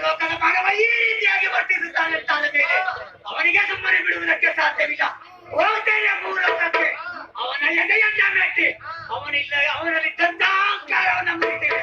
ಭೂಲೋಕದ ಮಾನವ ಈ ರೀತಿಯಾಗಿ ವರ್ತಿಸುತ್ತಾನೆ ಅಂತಾದ ಮೇಲೆ ಅವನಿಗೆ ಸುಮ್ಮನೆ ಬಿಡುವುದಕ್ಕೆ ಸಾಧ್ಯವಿಲ್ಲ. ಹೋಗ್ತೇನೆ ಭೂಲೋಕಕ್ಕೆ, ಅವನ ಎದೆಯನ್ನ ಮೆಟ್ಟಿ ಅವನಲ್ಲಿದ್ದಂತ ಅಹಂಕಾರವನ್ನು ಮುರಿತೇವೆ.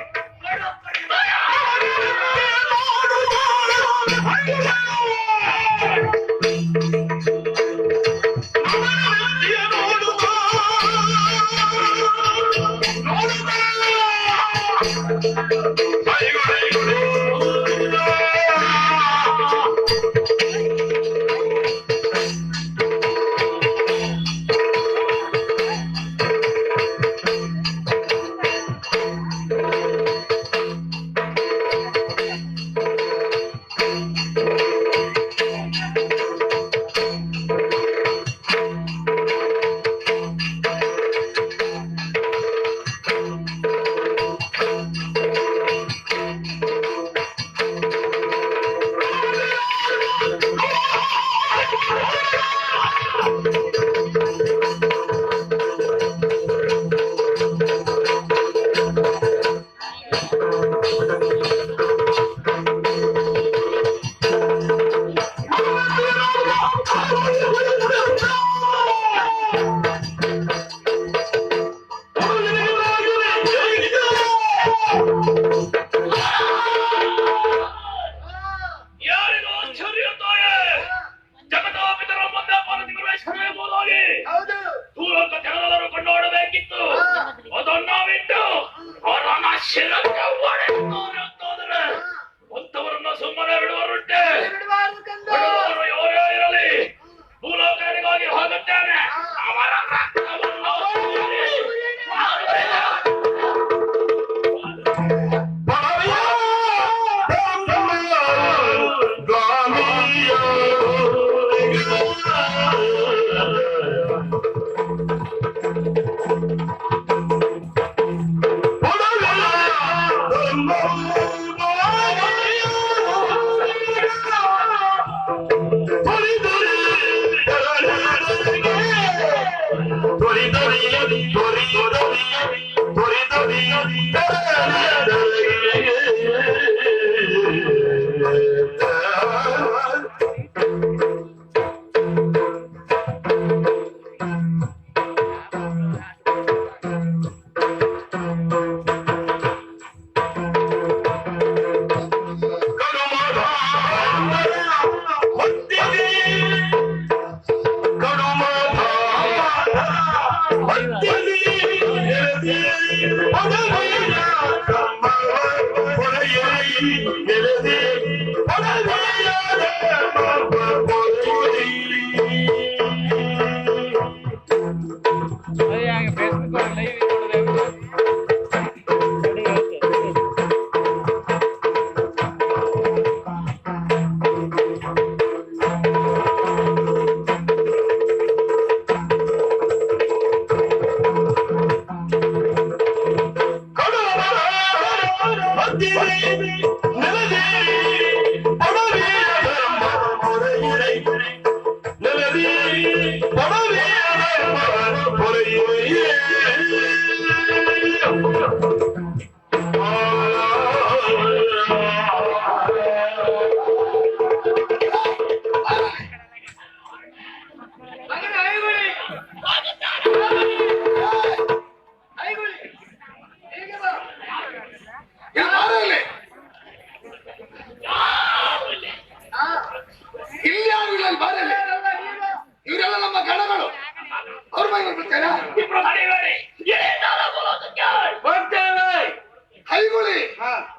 ಹೈಗುಳಿ,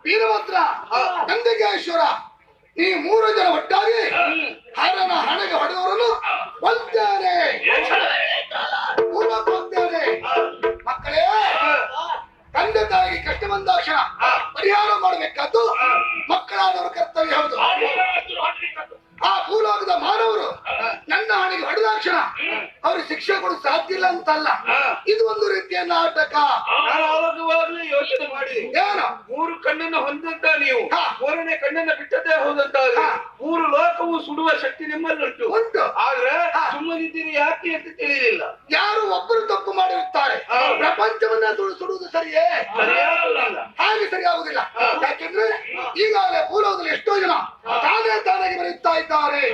ವೀರಭದ್ರ, ನಂದಿಕೇಶ್ವರ, ಈ ಮೂರು ಜನ ಒಟ್ಟಾಗಿ ಹರನ ಹಣೆಗೆ ಹೊಡೆದವರನ್ನು ಕೊಲ್ತೇನೆ, ಕೊಲ್ತೇನೆ. ಮಕ್ಕಳೇ, ತಂದೆ ತಾಯಿಗೆ ಕಷ್ಟ ಬಂದಾಕ್ಷಣ ಪರಿಹಾರ ಮಾಡಬೇಕಾದ್ದು ಮಕ್ಕಳಾದವರ ಕರ್ತವ್ಯ ಹೌದು. ಆ ಭೂಲೋಕದ ಮಾನವರು ನನ್ನ ಹಣೆಗೆ ಹೊಡೆದಾಕ್ಷಣ ಅವ್ರಿಗೆ ಶಿಕ್ಷೆ ಕೊಡೋದು ಸಾಧ್ಯ ಇಲ್ಲ ಅಂತಲ್ಲ. ಇದು ಒಂದು ರೀತಿಯ ನಾಟಕ. ನಾನು ಆವಾಗವಾಗ್ಲೇ ಯೋಚನೆ ಮಾಡಿ ಏನು 3 ಕಣ್ಣನ್ನು ಹೊಂದಂತ ನೀವು ಹಾ. 4ನೇ ಕಣ್ಣನ್ನ ಬಿಟ್ಟದ್ದೇ ಹೋದಂತಾದ್ರೆ 3 ಲೋಕವು ಸುಡುವ ಶಕ್ತಿ ನಿಮ್ಮಲ್ಲುಂಟು. ಉಂಟು. ಆದ್ರೆ ಹಾ. ಸುಮ್ಮನಿದ್ದೀರಿ ಯಾಕೆ ಅಂತ ತಿಳಿಲಿಲ್ಲ. ಯಾರು ಒಬ್ಬರು ತಪ್ಪು ಮಾಡಿರುತ್ತಾರೆ, ಪ್ರಪಂಚವನ್ನ ಸುಡುವುದು ಸರಿಯೇ? ಸರಿಯಾಗಲ್ಲ. ಹಾಗೆ ಸರಿಯಾಗುದಿಲ್ಲ. ಯಾಕೆಂದ್ರೆ ಈಗಾಗಲೇ ಭೂಲೋಕದಲ್ಲಿ ಎಷ್ಟೋ ಜನ ತಾನೇ ತಾನಾಗಿ ಬರೆಯುತ್ತಾ ಇದ್ದಾರೆ.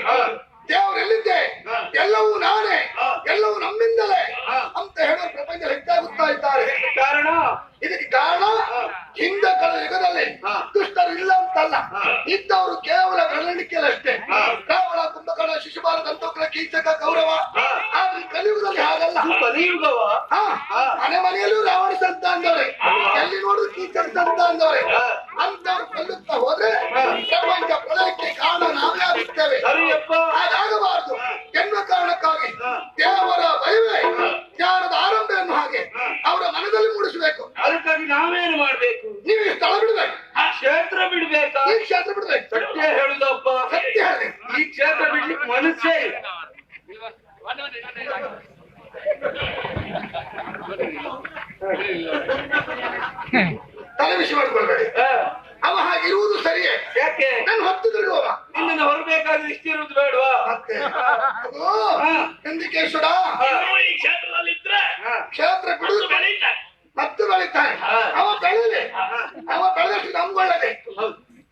ದೇವರು ಎಲ್ಲಿದ್ದೆ, ಎಲ್ಲವೂ ನಾನೇ, ಎಲ್ಲವೂ ನಮ್ಮಿಂದಲೇ ಅಂತ ಹೇಳೋ ಪ್ರಪಂಚ ಹೆಚ್ಚಾಗುತ್ತಾ ಇದ್ದಾರೆ. ಕಾರಣ ಇದಕ್ಕೆ ಕಾರಣ ಹಿಂದೆ ಕಳೆದ ಯುಗದಲ್ಲಿ ದುಷ್ಟರು ಇಲ್ಲ ಅಂತಲ್ಲ, ಇದ್ದವರು ಕೇವಲ ಬೆಳವಣಿಗೆಯಲ್ಲಷ್ಟೇ. ರಾವಣ, ಕುಂಭಕರ್ಣ, ಶಿಶುಪಾಲ, ದಂತೋಕ್ರ, ಕೀಚಕ, ಕೌರವ. ಆದ್ರೆ ಕಲಿಯುಗದಲ್ಲಿ ಹಾಗಲ್ಲ. ಕಲಿಯುಗವ ಮನೆ ಮನೆಯಲ್ಲೂ ರಾವಣ ಸಂತ ಅಂದವ್ರೆ, ಎಲ್ಲಿ ನೋಡಿದ್ರು ಕೀಚಕ ಸಂತ ಅಂದವ್ರೆ. ಅಂತವ್ರು ಕೊಲ್ಲುತ್ತಾ ಹೋದ್ರೆ ಪ್ರಪಂಚ ಪ್ರಳಯಕ್ಕೆ ಕಾರಣ ನಾವೇ ಆಗುತ್ತೇವೆ. ಸರಿಯಪ್ಪ. ಹಾಗಾಗಬಾರದು ಎನ್ನುವ ಕಾರಣಕ್ಕಾಗಿ ದೇವರ ಭಯವೇ ಜ್ಞಾನದ ಆರಂಭ ಎನ್ನುವ ಹಾಗೆ ಅವರ ಮನದಲ್ಲಿ ಮೂಡಿಸಬೇಕು. ಅದಕ್ಕಾಗಿ ನಾವೇನು ಮಾಡ್ಬೇಕು? ನೀವು ಈ ಸ್ಥಳ ಬಿಡ್ಬೇಕು, ಕ್ಷೇತ್ರ ಬಿಡ್ಬೇಕಾ? ಈ ಕ್ಷೇತ್ರ ಬಿಡ್ಬೇಕು. ಸತ್ಯ ಹೇಳುದಪ್ಪ, ಸತ್ಯ ಹೇಳಿ. ಈ ಕ್ಷೇತ್ರ ಬಿಡ್ಲಿಕ್ಕೆ ಮನಸ್ಸೇ ಇಲ್ಲ. ತಲೆ ಬಿಸಿ ಮಾಡ್ಕೊಳ್ಬೇಡಿ. ಅವ ಹಾಗಿರುವುದು ಸರಿಯೇ. ಯಾಕೆ ನಾನು ಹೊತ್ತು ತಿರುಗುವ ನಿನ್ನನ್ನು ಹೊರಬೇಕಾದ್ರೆ ಇಷ್ಟಿರುವುದು ಬೇಡವಾ? ಮತ್ತೆ ನಂದಿಕೇಶ್ವರ ಈ ಕ್ಷೇತ್ರದಲ್ಲಿ ಇದ್ರೆ ಕ್ಷೇತ್ರ ಬಿಡುವುದು ಮತ್ತು ಬೆಳೀತಾನೆ. ಅವ ಬೆಳೀಲಿ, ಅವ ಬೆಳೆದಷ್ಟು ನಮ್ಗೊಳ್ಳದೆ.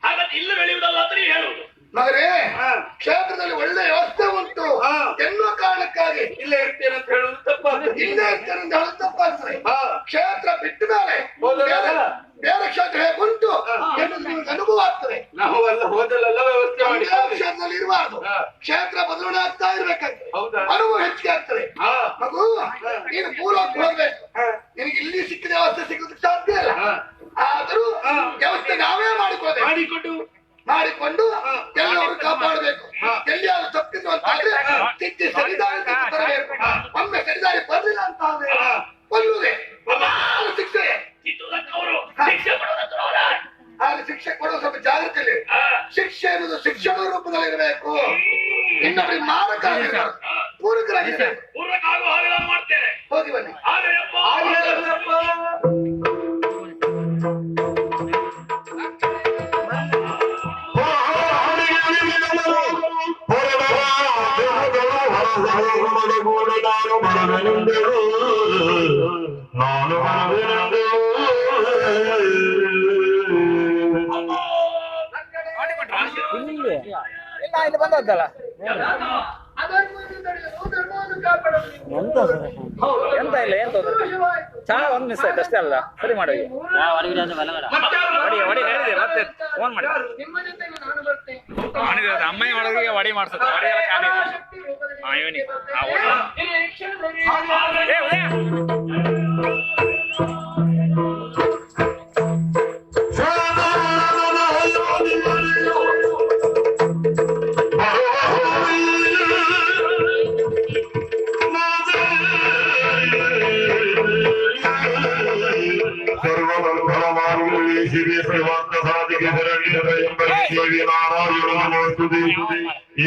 ಹಾಗಾದ್ರೆ ಇಲ್ಲಿ ಬೆಳೆಯುವುದಲ್ಲ ಅಂತ ನೀವು ಹೇಳುವುದು. ಮಗರೇ, ಕ್ಷೇತ್ರದಲ್ಲಿ ಒಳ್ಳೆ ವ್ಯವಸ್ಥೆ ಉಂಟು ಎನ್ನುವ ಕಾರಣಕ್ಕಾಗಿ ಇಲ್ಲೇ ಇರ್ತೇನೆ ಅಂತ ಹೇಳುದು ತಪ್ಪಾಗ್ತದೆ. ಇಲ್ಲೇ ಇರ್ತೇನೆ ಅಂತ ಹೇಳೋದು ತಪ್ಪಾಗ್ತದೆ. ಹಾ. ಕ್ಷೇತ್ರ ಬಿಟ್ಟ ಮೇಲೆ ಬೇರೆ ಕ್ಷೇತ್ರ ಹೇಗುಂಟು ಎನ್ನುವುದು ನಿಮಗೆ ಅನುಭವ ಆಗ್ತದೆ. ನಾವು ಎಲ್ಲ ಹೋದಲ್ಲೆಲ್ಲ ವ್ಯವಸ್ಥೆ ಮಾಡಿ ಕ್ಷೇತ್ರದಲ್ಲಿ ಇರಬಾರ್ದು, ಕ್ಷೇತ್ರ ಬದಲಾವಣೆ ಆಗ್ತಾ ಇರ್ಬೇಕಂತೆ. ಹೌದಾ? ಅನುಭವ ಹೆಚ್ಚಿಗೆ ಆಗ್ತದೆ. ಮಗು, ನೀನು ಪೂರ್ವಕ್ಕೆ ಹೋಗ್ಬೇಕು. ನಿನಗೆ ಇಲ್ಲಿ ಸಿಕ್ಕಿದ ವ್ಯವಸ್ಥೆ ಸಿಗೋದಕ್ಕೆ ಸಾಧ್ಯ ಇಲ್ಲ. ಆದರೂ ವ್ಯವಸ್ಥೆ ನಾವೇ ಮಾಡಿಕೊಂಡು ಎಲ್ಲರೂ ಕಾಪಾಡಬೇಕು. ಎಲ್ಲಿಯಾದ್ರೂ ತಪ್ಪಿದ್ರು ಅಂತಾದ್ರೆ ತಿದ್ದಿ ಸರಿದಾರಿ ತರಬೇಕು. ಒಮ್ಮೆ ಸರಿದಾರಿ ಬರ್ಲಿಲ್ಲ ಅಂತ ಕೊಲ್ಲುವುದೇ ಶಿಕ್ಷೆ. ಆದ್ರೆ ಶಿಕ್ಷೆ ಕೊಡುವ ಸ್ವಲ್ಪ ಜಾಗೃತಿಯಲ್ಲಿ. ಶಿಕ್ಷೆ ಎನ್ನುವುದು ಶಿಕ್ಷಣ ರೂಪದಲ್ಲಿ ಇರಬೇಕು. ಇನ್ನೊಬ್ಬರಿಗೆ ಮಾರಕ ಆಗಿರಬಾರ್ದು, ಪೂರಕರಾಗಿರಬೇಕು. ಮಾಡ್ತೇನೆ, ಹೋಗಿ ಬನ್ನಿ. ಇಲ್ಲಿ ಬಂದದ್ದಲ್ಲ ಎಂತ ಇಲ್ಲ, ಏನ್ ತೊಂದ್ರೆ ಚಹಾ ಒಂದ್ ಮಿಸ್ ಆಯ್ತು ಅಷ್ಟೇ ಅಲ್ಲ. ಸರಿ ಮಾಡಿ ವಡಿ ಹೇಳಿದೆ, ಮತ್ತೆ ಫೋನ್ ಮಾಡಿ ಅಮ್ಮಯ್ಯ ಒಳಗೆ ವಡಿ ಮಾಡ್ಸೋದು. ವಡಿ ಎಲ್ಲ ಖಾಲಿ ಇವನಿ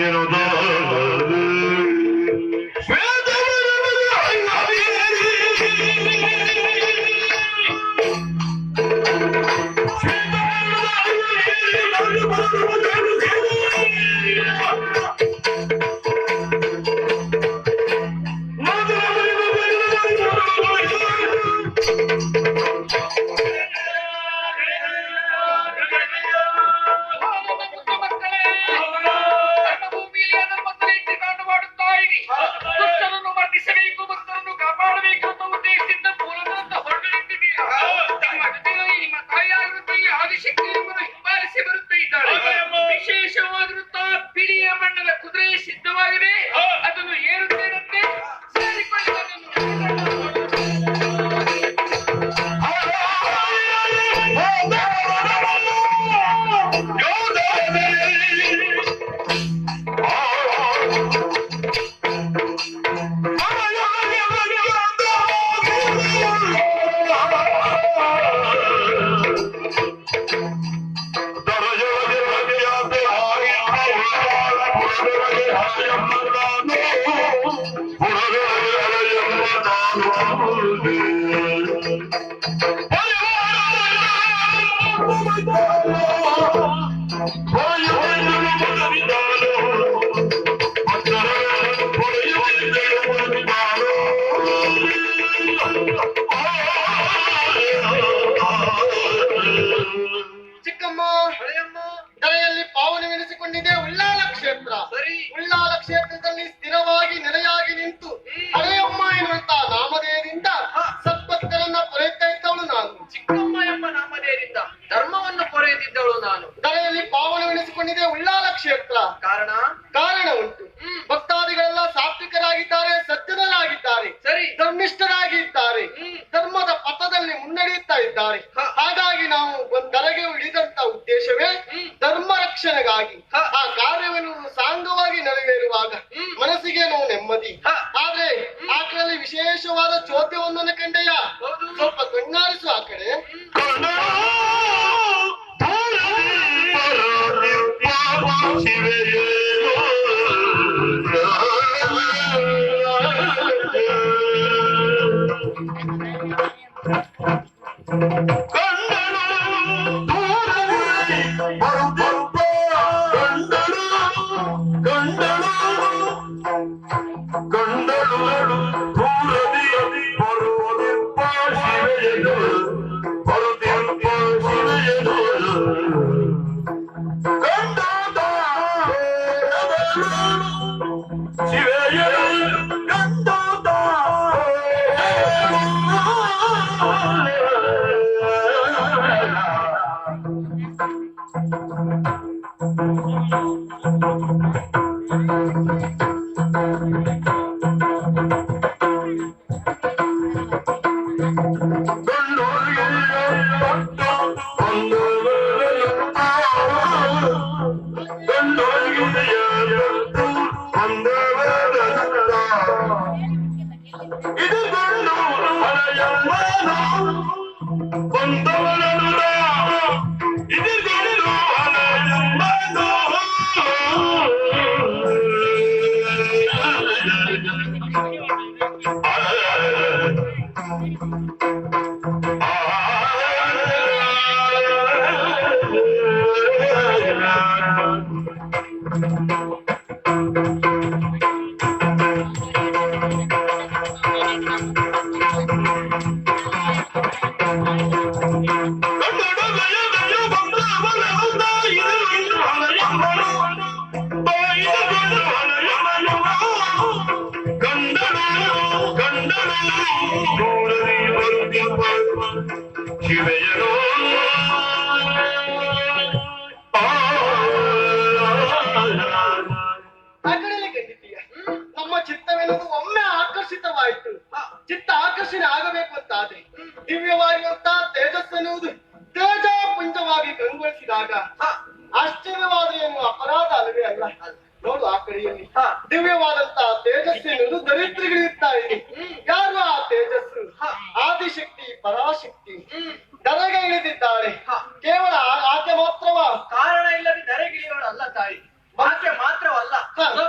ಏನು ಉಳ್ಳಾಲ ಕ್ಷೇತ್ರ. ಕಾರಣ ಉಂಟು. ಭಕ್ತಾದಿಗಳೆಲ್ಲ ಸಾತ್ವಿಕರಾಗಿದ್ದಾರೆ, ಸಜ್ಜನರಾಗಿದ್ದಾರೆ, ಸರಿ. ಧರ್ಮಿಷ್ಠರಾಗಿದ್ದಾರೆ, ಧರ್ಮದ ಪಥದಲ್ಲಿ ಮುನ್ನಡೆಯುತ್ತಾ ಇದ್ದಾರೆ. ಹಾಗಾಗಿ ನಾವು ದರಗೆ ಇಳಿದಂತ ಉದ್ದೇಶವೇ ಧರ್ಮ ರಕ್ಷಣೆಗಾಗಿ. ಆ ಕಾರ್ಯವನ್ನು ಸಾಂಗವಾಗಿ ನೆರವೇರುವಾಗ ಮನಸ್ಸಿಗೆ ನಾವು ನೆಮ್ಮದಿ. ಆದ್ರೆ ಆಕಳಲ್ಲಿ ವಿಶೇಷವಾದ ಚೋದ್ಯವೊಂದನ್ನು ಕಂಡೆಯ, ಸ್ವಲ್ಪ ಕಣ್ಣಾರಿಸು ಆ ಕಡೆ. ನಮ್ಮ ಚಿತ್ತವೆನ್ನುವುದು ಒಮ್ಮೆ ಆಕರ್ಷಿತವಾಯಿತು. ಚಿತ್ತ ಆಕರ್ಷಣೆ ಆಗಬೇಕು ಅಂತಾದ್ರೆ ದಿವ್ಯವಾಗಿರುವಂತಹ ತೇಜಸ್ಸೆನ್ನುವುದು ತೇಜಪುಂಜವಾಗಿ ಕಂಗೊಳಿಸಿದಾಗ ಆಶ್ಚರ್ಯವಾದ ಏನು ಅಪರಾಧ ಅಲ್ಲವೇ ಅಲ್ಲ. ನೋಡು ಆ ಕಡೆಯಲ್ಲಿ ದಿವ್ಯವಾದಂತಹ ತೇಜಸ್ಸೆನ್ನುವುದು ದರಿದ್ರಗಳಿರ್ತಾ ಇದೆ. ಯಾರು ಆ ತೇಜಸ್ಸು? ಆದಿಶಕ್ತಿ ಪರಾಶಕ್ತಿ ದರೆಗೆ ಇಳಿದಿದ್ದಾಳೆ. ಕೇವಲ ಆಕೆ ಮಾತ್ರವ? ಕಾರಣ ಇಲ್ಲದೆ ದರೆಗಿಳಿಯೋಳಲ್ಲ ತಾಯಿ, ಆಕೆ ಮಾತ್ರವಲ್ಲ,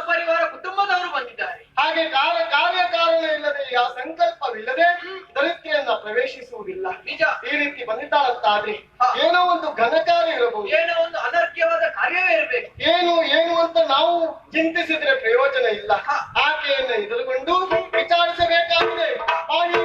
ಪರಿವಾರ ಕುಟುಂಬದವರು ಬಂದಿದ್ದಾರೆ. ಹಾಗೆ ಕಾರ್ಯಕಾರಣ ಇಲ್ಲದೆ ಆ ಸಂಕಲ್ಪವಿಲ್ಲದೆ ದರಿದ್ರೆಯನ್ನ ಪ್ರವೇಶಿಸುವುದಿಲ್ಲ. ನಿಜ. ಈ ರೀತಿ ಬಂದಿದ್ದಾಳಂತಾದ್ರೆ ಏನೋ ಒಂದು ಘನಕಾರ್ಯ ಇರಬಹುದು, ಏನೋ ಒಂದು ಅನರ್ಘ್ಯವಾದ ಕಾರ್ಯವೇ ಇರಬೇಕು. ಏನು ಅಂತ ನಾವು ಚಿಂತಿಸಿದ್ರೆ ಪ್ರಯೋಜನ ಇಲ್ಲ. ಆಕೆಯನ್ನ ಎದುರುಗೊಂಡು ವಿಚಾರಿಸಬೇಕಾಗಿದೆ. ಹಾಗೆ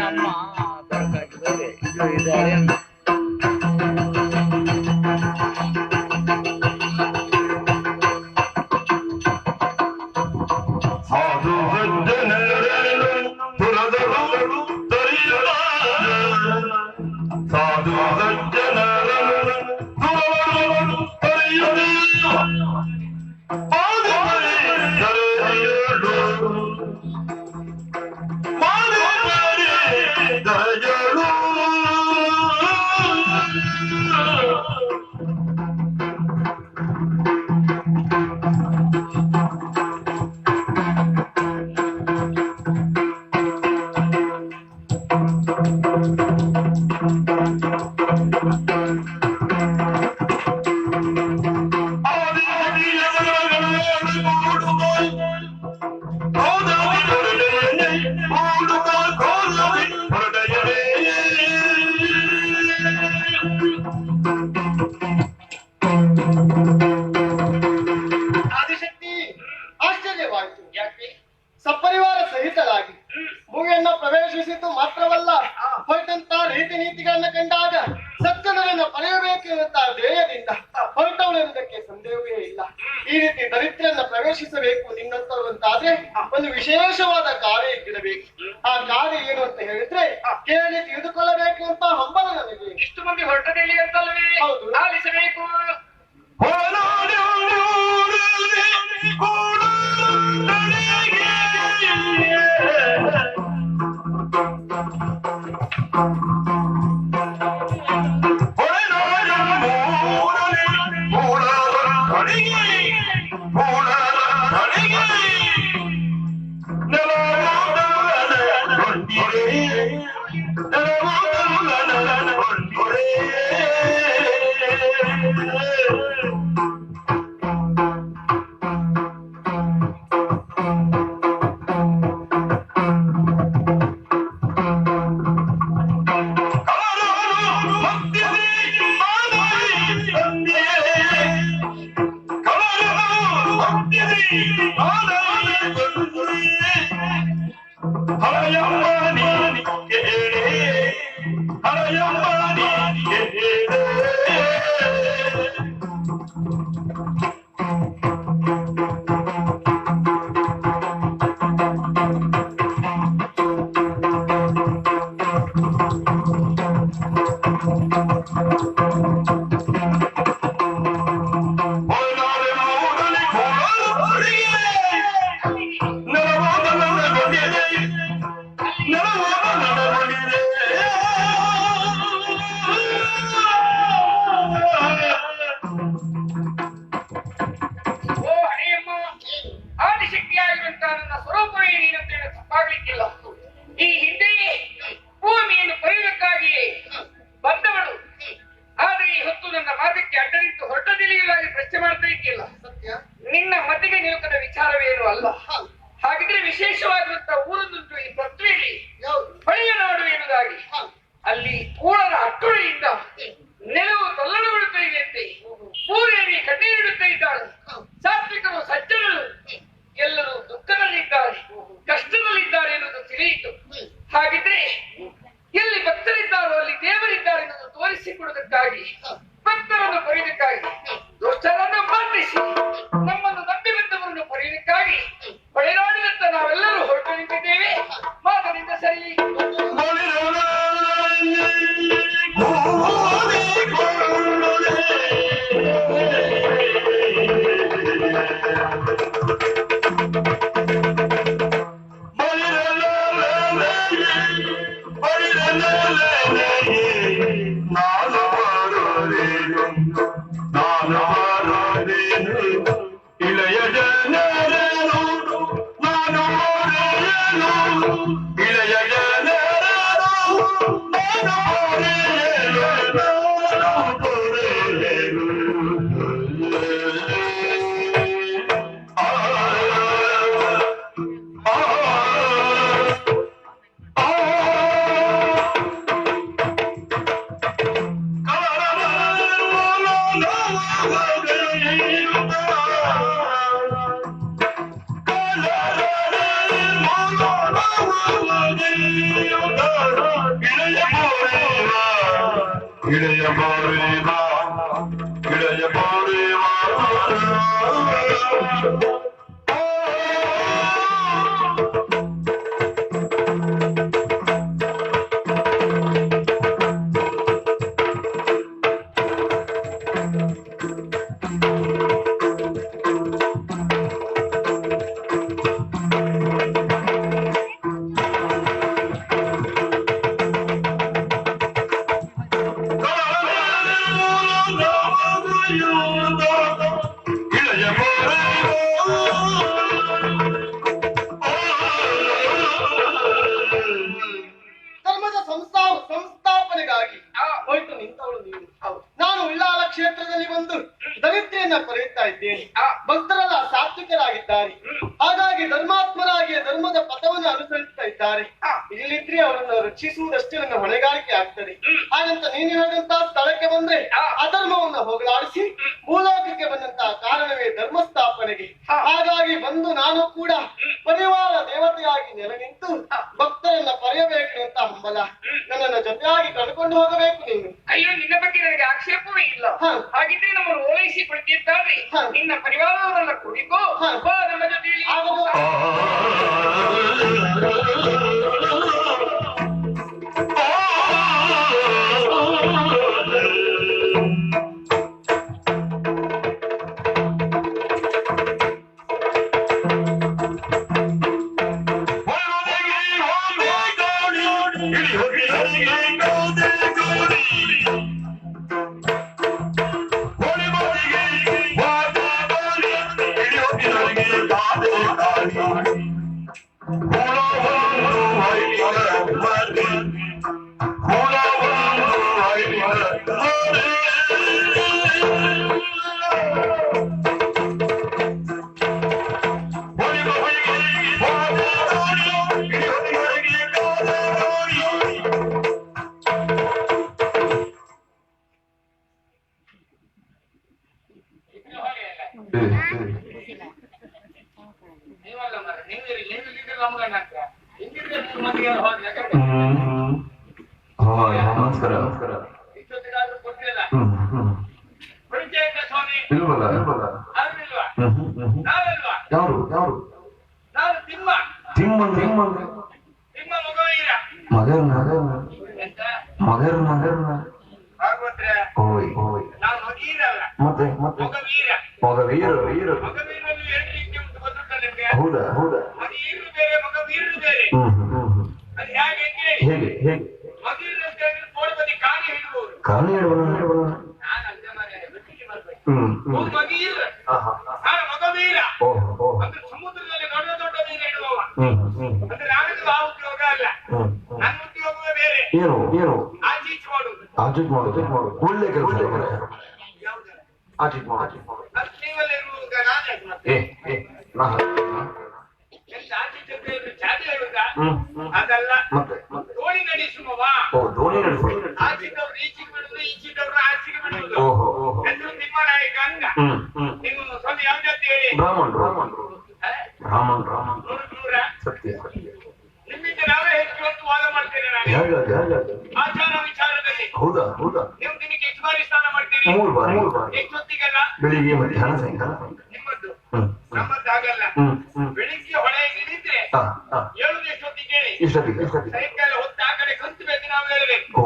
ನಮ್ಮ ತರಕಾರಿ ಇದು ಆದಿಶಕ್ತಿ ಆಶ್ಚರ್ಯವಾಯಿತು. ಯಾಕೆ ಸಪರಿವಾರ ಸಹಿತರಾಗಿ ಭೂಮಿಯನ್ನ ಪ್ರವೇಶಿಸಿದ್ದು ಮಾತ್ರವಲ್ಲ, ಹೊರಟಂತ ರೀತಿ ನೀತಿಗಳನ್ನ ಕಂಡಾಗ ಸಜ್ಜನರನ್ನ ಪಡೆಯಬೇಕು ಎನ್ನುವಂತಹ ಧ್ಯೇಯದಿಂದ ಹೊರಟವನೆಂದಕ್ಕೆ ಸಂದೇಹವೇ ಇಲ್ಲ. ಈ ರೀತಿ ದರಿದ್ರನ್ನ ಪ್ರವೇಶಿಸಬೇಕು ನಿನ್ನಂತರು ಅಂತಾದ್ರೆ ಒಂದು ವಿಶೇಷವಾದ ಕಾರ್ಯ ಇಟ್ಟಿರಬೇಕು. ಆ ಕಾರ್ಯ ಏನು ಅಂತ ಹೇಳಿದ್ರೆ ಕೇಳಿ ತಿಳಿದುಕೊಳ್ಳಬೇಕು ಅಂತ ಹಂಬಲ ನನಗೆ. ಇಷ್ಟು ಮಂದಿ ಹೊರಟದಲ್ಲಿ ಅಂತಲ್ವೇ? ಹೌದು. ಆಲಿಸಬೇಕು. ಈ ಹಿಂದೆಯೇ ಭೂಮಿಯನ್ನು ಪಡೆಯುವುದಕ್ಕಾಗಿಯೇ ಬಂದವಳು. ಆದ್ರೆ ಈ ಹೊತ್ತು ನನ್ನ ಮಾರ್ಗಕ್ಕೆ ಅಡ್ಡನಿಟ್ಟು ಹೊರಟದಿಲಿಯುವುದಾಗಿ ಪ್ರಶ್ನೆ ಮಾಡ್ತಾ ಇದ್ದಿಲ್ಲ. ನಿನ್ನ ಮತಿಗೆ ನಿಲುಕದ ವಿಚಾರವೇನು ಅಲ್ಲ. ಹಾಗಿದ್ರೆ ವಿಶೇಷವಾಗಿರುವಂತಹ ಊರೊಂದುಂಟು ಈ ಪೃಥ್ವಿಯಲ್ಲಿ, ಹೊಳೆಯನಾಡು ಎನ್ನುವುದಾಗಿ. ಅಲ್ಲಿ ಕೂಳರ ಅಟ್ಟುಳಿಯಿಂದ ನೆಲವು ತಲ್ಲಣಗೊಳ್ಳುತ್ತಾ ಇದೆಯಂತೆ. ಭೂದೇವಿ ಕಣ್ಣೀರಿಡುತ್ತಾ ಇದ್ದಾಳೆ. ಸಾತ್ವಿಕರು ಸಜ್ಜನರು ಎಲ್ಲರೂ ದುಃಖದಲ್ಲಿದ್ದಾರೆ, ಕಷ್ಟದಲ್ಲಿದ್ದಾರೆ ಎನ್ನುವುದು ತಿಳಿಯಿತು. ಹಾಗಿದ್ರೆ ಎಲ್ಲಿ ಭಕ್ತರಿದ್ದಾರೋ ಅಲ್ಲಿ ದೇವರಿದ್ದಾರೆ ಎನ್ನುವುದು ತೋರಿಸಿಕೊಡುವುದಕ್ಕಾಗಿ, ಭಕ್ತರನ್ನು ಪಡೆಯುವುದಕ್ಕಾಗಿ, ದುಷ್ಟರನ್ನು ಬಂಧಿಸಿ ನಮ್ಮನ್ನು ನಂಬಿ ಬಂದವರನ್ನು ಪಡೆಯುವುದಕ್ಕಾಗಿ ಹೊಳೆನಾಡಿನಂತ ನಾವೆಲ್ಲರೂ ಹೊರಟು ನಿಂತಿದ್ದೇವೆ. ಮಾತನಿಂದ ಸರಿ. ಇಳೆಯ ಜನರೇನು ನಾನು ಇಳೆಯ ಜನರೇನು ಇಳೆಯ ಬೋರೇವಾ ಇಳೆಯ ಬೋರೇವಾ Oh, ಧರ್ಮದ ಸಂಸ್ಥಾಪನೆಗಾಗಿ ಹೋಯ್ತು ನಿಂತವಳು ನೀನು. ನಾನು ಉಳ್ಳಾಲ ಕ್ಷೇತ್ರದಲ್ಲಿ ಬಂದು ದರಿದ್ರೆಯನ್ನ ಪಡೆಯುತ್ತಾ ಇದ್ದೇನೆ. ಭಕ್ತರೆಲ್ಲ ಸಾತ್ವಿಕರಾಗಿದ್ದಾರೆ, ಹಾಗಾಗಿ ಧರ್ಮಾತ್ಮರಾಗಿ ಧರ್ಮದ ಪಥವನ್ನು ಅನುಸರಿಸ್ತಾ ಇದ್ದಾರೆ. ಇಲ್ಲಿದ್ರೆ ಅವರನ್ನು ರಕ್ಷಿಸುವುದಷ್ಟೇ ನನ್ನ ಹೊಣೆಗಾರಿಕೆ ಆಗ್ತದೆ. ಹಾಗಂತ ನೀನು ಹೇಳಿದಂತಹ ಸ್ಥಳಕ್ಕೆ ಬಂದ್ರೆ ಅಧರ್ಮವನ್ನು ಹೋಗಲಾಡಿಸಿ ಭೂಲೋಕಕ್ಕೆ ಬಂದಂತಹ ಕಾರಣವೇ ಧರ್ಮ ಸ್ಥಾಪನೆಗೆ. ಹಾಗಾಗಿ ಬಂದು ನಾನು ಕೂಡ ಪರಿವಾರ ದೇವತೆಯಾಗಿ ನೆಲೆ ನಿಂತು ಭಕ್ತರನ್ನ ಪಡೆಯಬೇಕು ಅಂತ ಹಂಬಲ. ನನ್ನನ್ನು ಜೊತೆಯಾಗಿ ಕರ್ಕೊಂಡು ಹೋಗಬೇಕು ನೀನು. ಅಯ್ಯೋ, ನಿನ್ನ ಬಗ್ಗೆ ನನಗೆ ಆಕ್ಷೇಪವೇ ಇಲ್ಲ. ಹಾಗಿದ್ರೆ ನಮ್ಮನ್ನು ಓಲೈಸಿ ಕೊಡ್ತಿದ್ದಾರೆ. ನಿನ್ನ ಪರಿವಾರವನ್ನ ಕುರಿತು ನಮ್ಮ ಜೊತೆಯಲ್ಲಿ ನಮಸ್ಕಾರ ಇಷ್ಟೊತ್ತಿಗಾದ್ರೂ ಕೊಟ್ಟಿಲ್ಲ. ಇಲ್ವಲ್ಲ ಅಲ್ವಾ? ನಾವಲ್ವಾ? ಯಾರು ಯಾರು ನಾನು ತಿಮ್ಮ ತಿಮ್ಮ ತಿಮ್ಮ ತಿಮ್ಮ ಮಗವೀರ. ಮಗರ್ನ ಭಾಗವತ್ರೆ, ಓಯ್ ಓಯ್ ನಾನು ಮಗೀರಲ್ಲ, ಮತ್ತೆ ಮತ್ತೆ ಮಗವೀರ. ಮಗವೀರ ಮಗವೀರಲ್ಲಿ ಹೇಳ್ಲಿಕ್ಕೆ ಉಂಟು, ಗೊತ್ತುಂಟ ನಿಮ್ಗೆ? ಹೌದಾ ಹೌದಾ ಮಗೀರು ಬೇರೆ, ಮಗವೀರು ಬೇರೆ. ಅದು ಹೇಗೆ ಕೇಳಿ. ಹೇಗೆ ಹೇಗೆ ಮಗೀರು ಅಂತ ಹೇಳಿದ್ರೆ ಕೋಳಿ ಬದಿ ಕಾಣಿ ಹಿಡುವವರು. ಕಾರಣ ಹೇಳುವನು ನಾನು ಅಲ್ಲೇ ಮಾರ್ರೆ, ಬಿಟ್ಟಿಗೆ ಮಾಡ್ಬೇಕು. ಅವ್ನು ಮಗೀರ, ನಾನು ಮಗವೀರ. ಅಂದ್ರೆ ಸಮುದ್ರದಲ್ಲಿ ದೊಡ್ಡ ದೊಡ್ಡ ಮೀನು ಹಿಡುವವ. ಅಂದ್ರೆ ನಾವಿದು ಆ ಉದ್ಯೋಗ ಅಲ್ಲ, ನನ್ನ ಉದ್ಯೋಗವೇ ಬೇರೆ. ಏನು ಏನು ಆಚೀಚೆ ಮಾಡುದು. ಆಚೀಟ್ ಮಾಡುದು ಒಳ್ಳೆ ಕೆಲಸ. ಯಾವ್ದಲ್ಲ ಆಚೀಟ್ ಮಾಡುದು. ಅದು ನೀವಲ್ಲೇ ಇರುವಾಗ ನಾನು ಯಾಕೆ ಮಾಡ್ತೇನೆ? ಎಂತ ಆಚೀಚೆ ಅಂತ ಹೇಳಿದ್ರೆ ಚಾಟಿ ಹೇಳುದಾ? ಅದಲ್ಲ, ಮತ್ತೆ ದೋಣಿ ನಡೆಸುವವ. ದೋಣಿ ನಡೆಸುವುದು. ಆಚೆದವ್ರು ಈಚೆಗೆ ಬಿಡುದು, ಈಚೆದವ್ರು ಆಚೆಗೆ ಬಿಡುದು. ಓಹೋ ಹೆಸರು ತಿಮ್ಮನಾಯಕ ಅಂತ. ನೀವು ಸ್ವಲ್ಪ ಯಾವ ಜಾತಿ ಹೇಳಿ? ರಾಮನ್ ನೂರ ಸತ್ಯ ನಿಮ್ಮಿಂದ ನಾವೇ ಹೆಚ್ಚು ಅಂತ ವಾದ ಮಾಡ್ತೇನೆ ನಾನು. ಹೇಗಾಗಿ ಆಚಾರ ವಿಚಾರದಲ್ಲಿ ಹೌದಾ ಹೌದಾ ನೀವು ದಿನಕ್ಕೆ ಎಷ್ಟು ಬಾರಿ ಸ್ನಾನ ಮಾಡ್ತೀರಿ? 3 ಬಾರಿ ಎಷ್ಟೊತ್ತಿಗೆಲ್ಲ? ಬೆಳಿಗ್ಗೆ ಮಧ್ಯಾಹ್ನ ಸಾಯಂಕಾಲ. ನಿಮ್ಮದ್ದು ನಮ್ಮದ್ದು ಆಗಲ್ಲ. ಬೆಳಿಗ್ಗೆ ಹೊಳೆಗೆ ಇಳಿದ್ರೆ ಹೇಳುದು ಎಷ್ಟೊತ್ತಿಗೆ ಹೇಳಿ? ಇಷ್ಟೊತ್ತಿಗೆ ಸಾಯಂಕಾಲ ಹೊತ್ತು ಆ ಕಡೆ ಕಲ್ತ್ಬೇಕು, ನಾವು ಹೇಳಬೇಕು. ಓ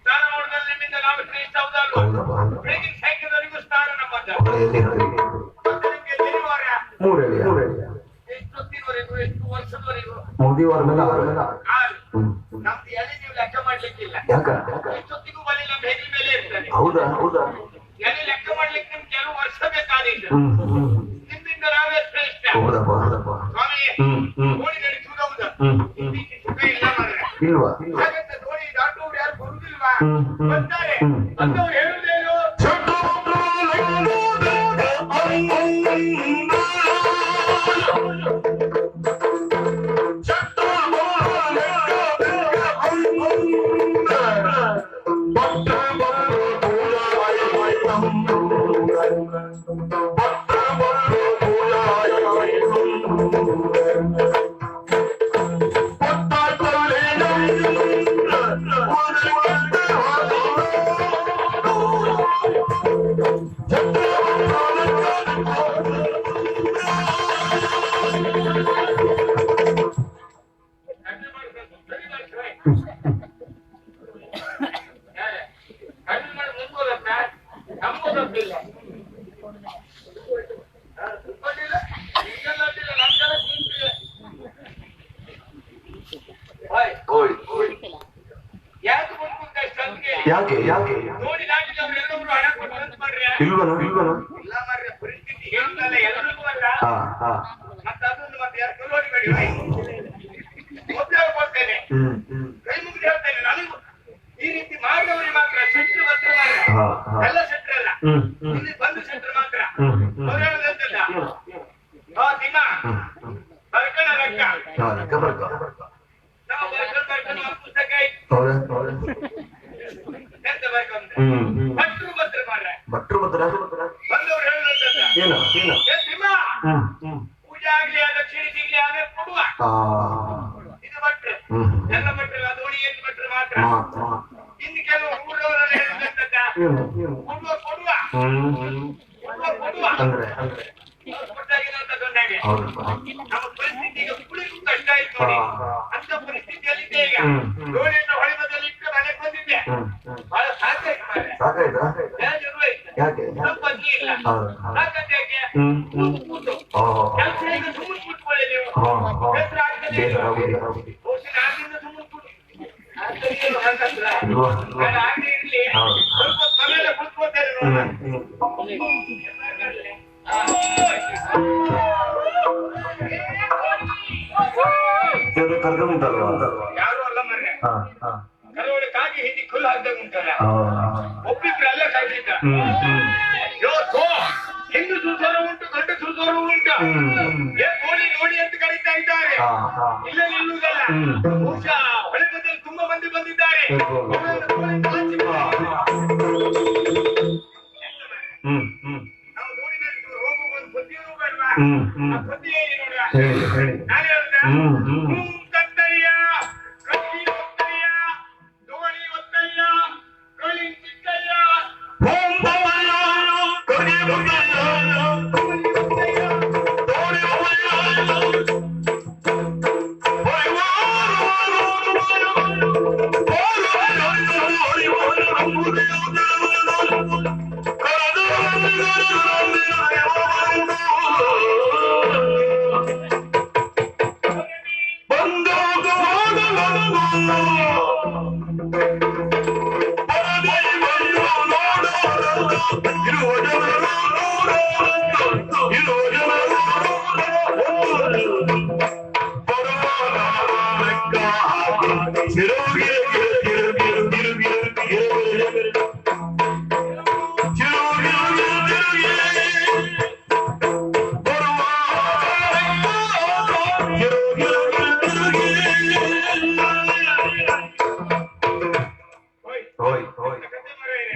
ಸ್ನಾನ ಮಾಡೋದ್ರಲ್ಲಿ ನಿಮ್ಮಿಂದ ನಾವು ಶ್ರೇಷ್ಠ ಹೌದಲ್ವ? ಬೆಳಿಗ್ಗೆ ಸಾಯಂಕಾಲವರೆಗೂ ಸ್ನಾನ ನಮ್ಮದು. ನಿಮ್ಗೆ ಶನಿವಾರ 3 ಎಷ್ಟೊತ್ತಿನವರೆಗೂ, ಎಷ್ಟು ವರ್ಷದವರೆಗೂ? ಮುಗಿವಾರ ಮೇಲೆ 6 ನಮ್ದು ಎಲೆ ನೀವು ಲೆಕ್ಕ ಮಾಡ್ಲಿಕ್ಕಿಲ್ಲ. ಯಾಕ ಎಷ್ಟೊತ್ತಿಗೂ ಬಲಿ ನಮ್ಮ ಹೆಗಲ ಮೇಲೆ ಇರ್ತದೆ. ಹೌದಾ ಎಲೆ ಲೆಕ್ಕ ಮಾಡ್ಲಿಕ್ಕೆ ನಿಮ್ಗೆ ಕೆಲವು ವರ್ಷ ಬೇಕಾದಿಲ್ಲ. ನಿಮ್ಮಿಂದ ನಾವೇ ಶ್ರೇಷ್ಠ. ಸ್ವಾಮಿ, ದೋಣಿ ನಡೆಸುವುದು ಹೌದಾ? ಇದಕ್ಕೆ ಸುಖ ಇಲ್ಲ ಮಾರ್ರೆ. ಇಲ್ವಾ ಹಾಗಂತ ದೋಣಿ ದಾಟುವವರು ಯಾರು ಬರುದಿಲ್ವಾ? ಬರ್ತಾರೆ. ಬಂದವರು ಹೇಳುವುದೇನು? ಯಾಕೆ ಯಾಕೆ ನೋಡಿ ದಾಟಿದವ್ರು ಎಲ್ಲೊಬ್ರು ಹಣ ಕೊಟ್ಟು ಅಂತ ಮಾಡ್ರಿ. ಇಲ್ವನು ಇಲ್ಲ ಮಾರ್ರೆ, ಪರಿಸ್ಥಿತಿ ಹೇಳುದಲ್ಲ ಎಲ್ರಿಗೂ ಅಲ್ಲ. ಮತ್ತೆ ಅದೊಂದು ಮತ್ತೆ ಯಾರು ಕೊಲ್ಲೋಡಿ ಬೇಡಿ. ಉದ್ಯೋಗ ಕೊಡ್ತೇನೆ, ಕೈ ಮುಗಿದು ಇಲ್ಲಿ ಬಂದು ಸೆಟ್ರೆ ಮಾತ್ರ ಹ್ಮ್ ಹೊರಗಡೆದಂತಲ್ಲ. ತಿಮ್ಮ ಬರ್ಕಣ ಲೆಕ್ಕ ನಾವು ಬರ್ಕೊಂಡು ಪುಸ್ತಕ ಎಂತ ಬರ್ಕೊಂಡ್ರೆ ಭಟ್ರು ಬಂದ್ರೆ ಮಾಡ್ರೆ ಭಟ್ರು ಭದ್ರ ಬಂದವ್ರು ಹೇಳುದಂತಲ್ಲ ಏನು ಏನು ತಿಮ್ಮ ಪೂಜೆ ಆಗ್ಲಿ ದಕ್ಷಿಣ ಸಿಗ್ಲಿ ಆಮೇಲೆ ಕೊಡುವ ಇದು ಭಟ್ರು ಎಲ್ಲ ಭಟ್ರಲ್ಲ ದೋಣಿ ಎಂದು ಭಟ್ರು ಮಾತ್ರ. ಇನ್ನು ಕೆಲವು ಊರವರೆಲ್ಲ ಹೇಳುದಂತಲ್ಲ ಕೊಡುವ ಕೊಡುವ ಅಂದ್ರೆ ಕೊಟ್ಟಾಗಿನಂತ ಬಂದಾಗೆ ನಮ್ಮ ಪರಿಸ್ಥಿತಿ ಈಗ ಕುಳಿತು ಕಷ್ಟ ಆಯ್ತು ನೋಡಿ. ಅಂತ ಪರಿಸ್ಥಿತಿಯಲ್ಲಿದ್ದೆ ಈಗ ದೋಣಿಯನ್ನು ಹೊಳೆಬದಲ್ಲಿ ಇಟ್ಟು ಮನೆಗೆ ಬಂದಿದ್ದೆ. ಬಹಳ ಸಾಕಾಯ್ತು ಮಾರ್ರೆ. ಸಾಕಾಯ್ತಾ ಯಾಕೆ ಸಂಪತ್ತಿ ಇಲ್ಲ ಸಾಕಂತ ಯಾಕೆ ಕೂತು ಕೆಲಸ ಈಗ ಸುಮ್ಮನೆ ಕೂತ್ಕೊಳ್ಳಿ ನೀವು ಬೇಸರ ಆಗ್ತದೆ. ಬಹುಶಃ ನಾನಿಂದ ಸುಮ್ಮನೆ ಕೂತು ಆಗಲಿ ಇರ್ಲಿ ಸ್ವಲ್ಪ ಸಮಯ ಕೂತ್ಕೊಳ್ತಾರೆ ನೋಡೋಣ. ಕರ್ಕೊಂಡ್ಬಿಟ್ಟಲ್ವಾ ಯಾರು ಅಲ್ಲ ಮರ್ರೆ ಕರವಳಿಕಾಗಿ ಹಿಂದಿ ಖುಲ್ ಹಾಕ್ದಾಗ ಉಂಟಲ್ಲ ಒಬ್ಬಿಬ್ರೆಲ್ಲ ಕಾಯ್ದಿದ್ದ. ಹಿಂದೂ ಸುಸೋರ ಉಂಟು ಗಂಡು ಸುಸೋರ ಉಂಟು ನೋಡಿ ನೋಡಿ ಅಂತ ಕರೀತಾ ಇದ್ದಾರೆ. ಇಲ್ಲ ನಿಲ್ಲುವುದಲ್ಲ. ಬಹುಶಃ ಹೊಳೆ ಬದಿಯಲ್ಲಿ ತುಂಬಾ ಮಂದಿ ಬಂದಿದ್ದಾರೆ. ನಾವು ನೋಡಿದಲ್ಲಿ ಹೋಗುವ ಒಂದು ಬುದ್ಧಿಯೂ ಬೇಡವಾ? ಆ ಬುದ್ಧಿ ಹೇಳಿ ನೋಡುವ. ನಾನು ಹೇಳ್ದ ಕತ್ತಯ್ಯ ಕಟ್ಟಿ ಒತ್ತಯ್ಯ ದೋಣಿ ಒತ್ತಯ್ಯ ಕಳಿ ಚಿಕ್ಕಯ್ಯ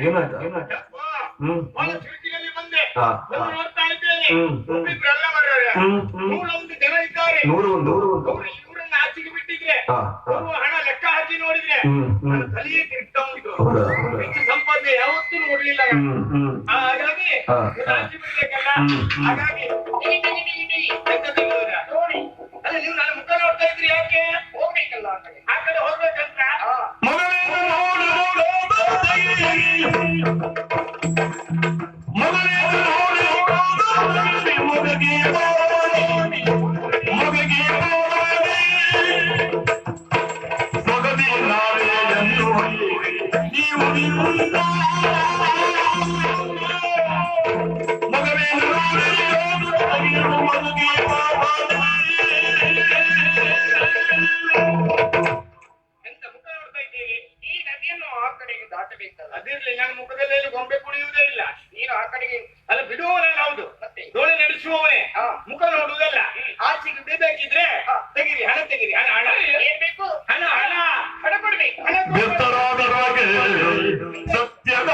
ಏನಾಯ್ತಾ ಬಹಳ ಚಿಂತೆಯಲ್ಲಿ ಬಂದೆ. ಬಂದು ನೋಡ್ತಾ ಇದ್ದೇನೆ ಒಬ್ಬಿಬ್ರೆಲ್ಲ ಮರ್ರೆ ನೂರೊಂದು ಜನ ಇದ್ದಾರೆ. ಇವರನ್ನ ಆಚೆಗೆ ಬಿಟ್ಟಿದ್ರೆ ಅವರು ಹಣ ಲೆಕ್ಕ ಹಾಕಿ ನೋಡಿದ್ರೆ ನನ್ನ ತಲೆಯೇ ತಿರುಗ್ತಾ ಉಂಟು. ಹೆಚ್ಚು ಸಂಪಾದನೆ ಯಾವತ್ತೂ ನೋಡ್ಲಿಲ್ಲ ನಾನು. ಹಾಗಾಗಿ ಆಚೆ ಬಿಡ್ಬೇಕಲ್ಲ. ಹಾಗಾಗಿ ನೋಡಿ ಅಲ್ಲ ನೀವು ನನ್ನ ಮುಖ ನೋಡ್ತಾ ಇದ್ರಿ ಯಾಕೆ ಹೋಗ್ಬೇಕಲ್ಲ ಆ ಕಡೆ ಹೋಗ್ಬೇಕಂತ ಅದಿರ್ಲಿ ನನ್ನ ಮುಖದಲ್ಲಿ ಗೊಂಬೆ ಕುಣಿಯುವುದೇ ಇಲ್ಲ. ನೀನು ಆ ಕಡೆಗೆ ಅಲ್ಲ ಬಿಡುವವನೇ ಹೌದು ದೋಣಿ ನಡೆಸುವವನೇ ಮುಖ ನೋಡುವುದಲ್ಲ. ಆಚೆಗೆ ಬಿಡಬೇಕಿದ್ರೆ ತೆಗಿರಿ ಹಣ ತೆಗಿರಿ ಹಣ ಹಣ ಏನ್ ಬೇಕು ಹಣ ಹಣ ಹಣ ಕೊಡ್ಬೇಕು ಹಣ ಸತ್ಯದ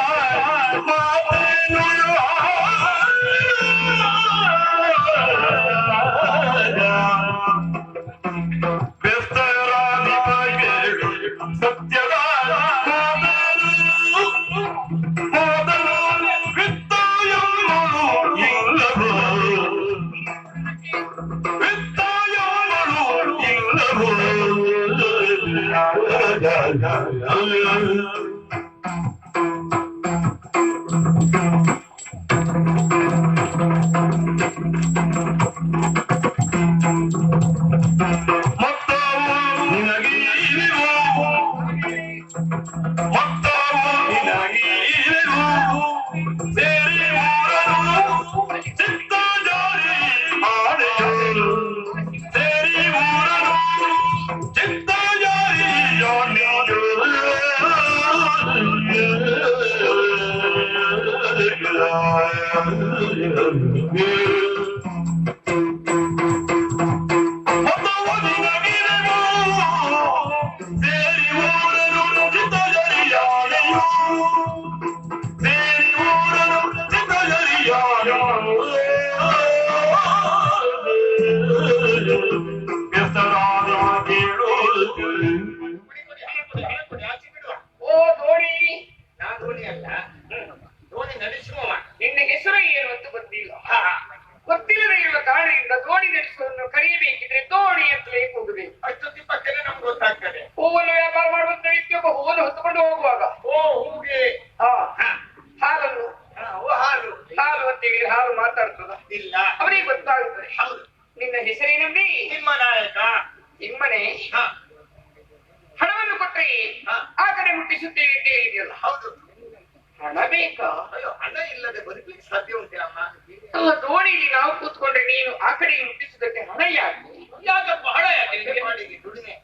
ಓ ಧೋನಿ, ನಾ ಧೋನಿ ಅಲ್ಲ, ಧೋನಿ ನಡೆಸುವ. ನಿನ್ನ ಹೆಸರು ಏನು ಅಂತ ಗೊತ್ತಿಲ್ಲ. ಗೊತ್ತಿಲ್ಲದೆ ಇರುವ ಕಾರಣದಿಂದ ಧೋನಿ ನಡೆಸುವುದನ್ನು ಕರೆಯಬೇಕಿದ್ರೆ ಧೋನಿ ಅಂತಲೇ ಕೂಗಬೇಕು. ಅಷ್ಟೊತ್ತಿ ಪಕ್ಕನೆ ನಮ್ಗೆ ಗೊತ್ತಾಗ್ತದೆ. ಹೂವನ್ನು ವ್ಯಾಪಾರ ಮಾಡುವಂತ ವ್ಯಕ್ತಿಯೊಬ್ಬ ಹೂವನ್ನು ಹೊತ್ತುಕೊಂಡು ಹೋಗುವಾಗ ಹೂಗೆ ಹಾಲನ್ನು ಹಾಲು ಅಂತ ಹೇಳಿ ಹಾಲು ಮಾತಾಡ್ತದ ಇಲ್ಲ, ಅವರಿಗೆ ಗೊತ್ತಾಗುತ್ತದೆ. ಹೌದು. ನಿನ್ನ ಹೆಸರೇನಂದಿ? ನಿಮ್ಮ ನಾಯಕ. ನಿಮ್ಮನೆ ಹಣವನ್ನು ಕೊಟ್ಟರೆ ಆ ಕಡೆ ಮುಟ್ಟಿಸುತ್ತೇವೆ ಅಂತ ಹೇಳಿದೆಯಲ್ಲ. ಹೌದು. ಹಣ ಬೇಕಾ? ಅಯ್ಯೋ, ಹಣ ಇಲ್ಲದೆ ಬದುಕಲಿಕ್ಕೆ ಸಾಧ್ಯ ಉಂಟೆ ಅಮ್ಮ? ಅಲ್ಲ, ದೋಣಿಲಿ ನಾವು ಕೂತ್ಕೊಂಡ್ರೆ ನೀನು ಆ ಕಡೆ ಮುಟ್ಟಿಸುವುದಕ್ಕೆ ಹಣ ಯಾಕೆ? ಯಾಕಪ್ಪ ಹಣ ಯಾಕೆ? ಮಾಡಿಗೆ ದುಡಿಮೆ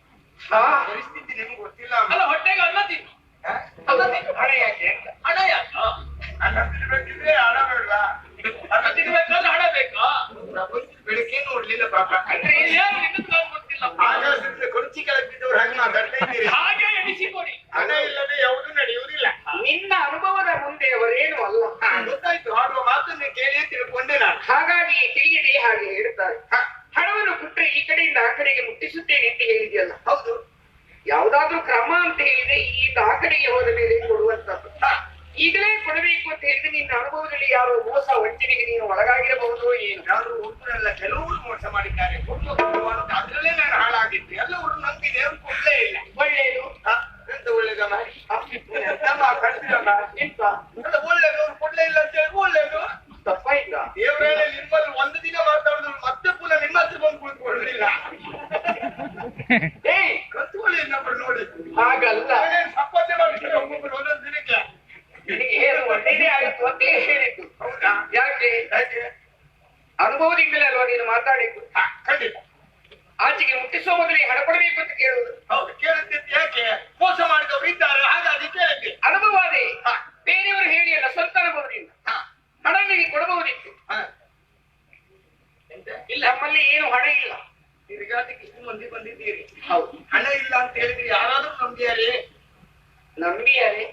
ಪರಿಸ್ಥಿತಿ ನಿಮ್ಗೆ ಗೊತ್ತಿಲ್ಲ. ಅಲ್ಲ, ಹೊಟ್ಟೆಗೆ ಅನ್ನ ತಿನ್ನು. ಅನ್ನ ತಿನ್ನು, ಹಣ ಯಾಕೆ ಅಂತ. ಹಣ ಯಾಕೆ? ಅನ್ನ ತಿನ್ಬೇಕಿದ್ರೆ ಹಣ ಬೇಡವಾ? ಅನ್ನ ತಿನ್ಬೇಕಾದ್ರೆ ಹಣ ಬೇಕಾ? ಬೆಳಗ್ಗೆ ನೋಡ್ಲಿಲ್ಲ ಪಾಪ. ಅಂದ್ರೆ ಏನು ನಾನು ಗೊತ್ತಿಲ್ಲ. ಆಕಾಶದಿಂದ ಕುರ್ಚಿ ಕೆಳಗೆ ಬಿದ್ದವ್ರು ಹಾಗೆ ಮಾತಾಡ್ತಾ ಇದ್ದೀರಿ. ಹಾಗೆ ಎಣಿಸಿಕೊಡಿ. ಹಣ ಇಲ್ಲದೆ ಯಾವುದು ನಡೆಯುವುದಿಲ್ಲ. ನಿನ್ನ ಅನುಭವದ ಮುಂದೆ ಅವರೇನು ಅಲ್ಲ. ಗೊತ್ತಾಯ್ತು, ಆಡುವ ಮಾತನ್ನು ಕೇಳಿ ತಿಳ್ಕೊಂಡೆ ನಾನು. ಹಾಗಾಗಿ ತಿಳಿಯದೆ ಹಾಗೆ ಹೇಳ್ತಾರೆ. ಹಣವನ್ನು ಕೊಟ್ಟರೆ ಈ ಕಡೆಯಿಂದ ಆ ಕಡೆಗೆ ಮುಟ್ಟಿಸುತ್ತೇನೆ ಅಂತ ಹೇಳಿದೆಯಲ್ಲ. ಹೌದು. ಯಾವುದಾದ್ರೂ ಕ್ರಮ ಅಂತ ಹೇಳಿದ್ರೆ ಈಗ ಆ ಕಡೆಗೆ ಹೋದ ಮೇಲೆ ಕೊಡುವಂತದ್ದು. ಈಗಲೇ ಕೊಡಬೇಕು ಅಂತ ಹೇಳಿದ್ರೆ ನಿನ್ನ ಅನುಭವದಲ್ಲಿ ಯಾರು ಮೋಸ ವಂಚನೆಗೆ ನೀನು ಒಳಗಾಗಿರಬಹುದು. ಏನು ಯಾರು ಒಬ್ಬರಲ್ಲ, ಕೆಲವರು ಮೋಸ ಮಾಡಿದ್ದಾರೆ. ಅದ್ರಲ್ಲೇ ನಾನು ಹಾಳಾಗಿತ್ತು. ಎಲ್ಲವರು ನಂಬಿದೆ, ಅವ್ರು ಕೊಡ್ಲೇ ಇಲ್ಲ. ಒಳ್ಳೇದು ಎಂತ ಒಳ್ಳೇದಮ್ಮ? ಎಂತ ಒಳ್ಳೇದು? ಅವ್ರು ಕೊಡ್ಲೇ ಇಲ್ಲ ಅಂತ ಹೇಳಿ ಒಳ್ಳೇದು ತಪ್ಪಾಯ್ತಾ? ದೇವರೇ ನಿಮ್ಮಲ್ಲಿ ಒಂದು ದಿನ ಮಾತಾಡಿದ್ರು ಮತ್ತೆ ಪುನಃ ನಿಮ್ಮ ಹತ್ರ ಬಂದು ಕುಳಿತುಕೊಳ್ಳಲಿಲ್ಲ. ಕತ್ಕೊಳ್ಳಿ ಇನ್ನೊಬ್ಬರು ನೋಡಿ. ಹಾಗಲ್ಲ, ಸಂಪಾದನೆ ಮಾಡ್ತಾರೆ ಒಬ್ಬೊಬ್ಬರು ಒಂದೊಂದು ದಿನಕ್ಕೆ. ಏನು ಒಳ್ಳೆಯದೇ ಆಗುತ್ತೆ ಅಂತ ಹೇಳಿದ್ದು. ಹೌದಾ? ಯಾಕೆ? ಅನುಭವದಿಂದಲೇ ಅಲ್ವಾ ನೀನು ಮಾತಾಡಿದ್ದು? ಖಂಡಿತ. ಆಚೆಗೆ ಮುಟ್ಟಿಸುವ ಮೊದಲೇ ಹಣ ಕೊಡಬೇಕು ಅಂತ ಕೇಳುವುದು. ಹೌದು, ಕೇಳುತ್ತೆ. ಯಾಕೆ? ಮೋಸ ಮಾಡಿದವರು ಇದ್ದಾರೆ, ಹಾಗಾಗಿ ಕೇಳುತ್ತೆ. ಅನುಭವ ಅದೇ. ಬೇರೆಯವರು ಹೇಳಿ ಅಲ್ಲ, ಸ್ವಂತ ಅನುಭವದಿಂದ ಹಣ ನಿಮಗೆ ಕೊಡಬಹುದಿತ್ತು. ಇಲ್ಲ, ನಮ್ಮಲ್ಲಿ ಏನು ಹಣ ಇಲ್ಲ. ತಿರುಗಾಟಕ್ಕೆ ಇಷ್ಟು ಮಂದಿ ಬಂದಿದ್ದೀರಿ. ಹೌದು. ಹಣ ಇಲ್ಲ ಅಂತ ಹೇಳಿದ್ರೆ ಯಾರಾದ್ರೂ ನಂಬಿಯಾರೇ? ನಂಬಿಯಾರೇ?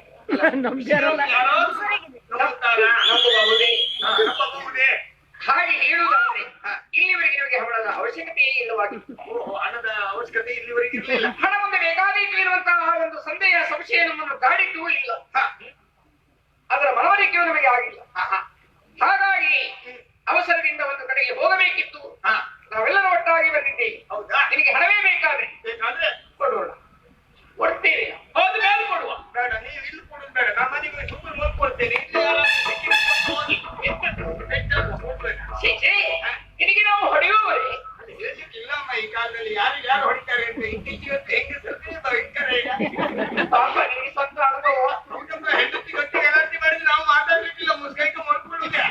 ನಂಬಬಹುದೇ? ಹಾಗೆ ಹೇಳುವುದಾದ್ರೆ ಇಲ್ಲಿವರೆಗೆ ನಿಮಗೆ ಹಣದ ಅವಶ್ಯಕತೆಯೇ ಇಲ್ಲವಾಗಿತ್ತು. ಹಣದ ಅವಶ್ಯಕತೆ ಇಲ್ಲಿವರೆಗೆ ಇರಲಿಲ್ಲ. ಹಣ ಮುಂದೆ ಬೇಕಾದೀತು ಇರುವಂತಹ ಒಂದು ಸಂದೇಹ ಸಂಶಯ ನಮ್ಮನ್ನು ಕಾಡಿದ್ದೂ ಇಲ್ಲ. ಅದರ ಮನವರಿಕೆಯೂ ನಮಗೆ ಆಗಿಲ್ಲ. ಹಾಗಾಗಿ ಅವಸರದಿಂದ ಒಂದು ಕಡೆಗೆ ಹೋಗಬೇಕಿತ್ತು. ನಾವೆಲ್ಲರೂ ಒಟ್ಟಾಗಿ ಬಂದಿದ್ದೇವೆ. ಹೌದಾ? ನಿನಗೆ ಹಣವೇ ಬೇಕಾದ್ರೆ ಕೊಡೋಣ, ಕೊಡ್ತೇವೆ. ಹೋದ ಮೇಲೆ ಕೊಡುವ. ಬೇಡ, ನೀವು ಇಲ್ಲಿ ಕೊಡುದು ಬೇಡ. ನಮ್ಮ ಮನೆಗೆ ಸುಮ್ಮನೆ ನೋಡ್ಕೊಳ್ತೇನೆ. ನಿನಗೆ ನಾವು ಹೊಡೆಯುವವರೇ? ಹೇಳಲಿಕ್ಕಿಲ್ಲಮ್ಮ ಈ ಕಾಲದಲ್ಲಿ. ಯಾರು ಹೊಡಿತಾರೆ ಅಂತ ಇತ್ತೀಚೆಗೆ ಹೆಂಗೆ ಭಯಂಕರ. ಪಾಪ ನಿಮಗೆ ಸ್ವಂತ ಅನುಭವ. ಹೆಂಡತಿ ಗಟ್ಟಿ ಗಲಾಟೆ ಮಾಡಿದ್ರೆ ನಾವು ಮಾತಾಡ್ಲಿಕ್ಕಿಲ್ಲ, ಮುಸ್ಕೈಕ ಮಾಡ್ಕೊಳ್ಳುವುದೇ.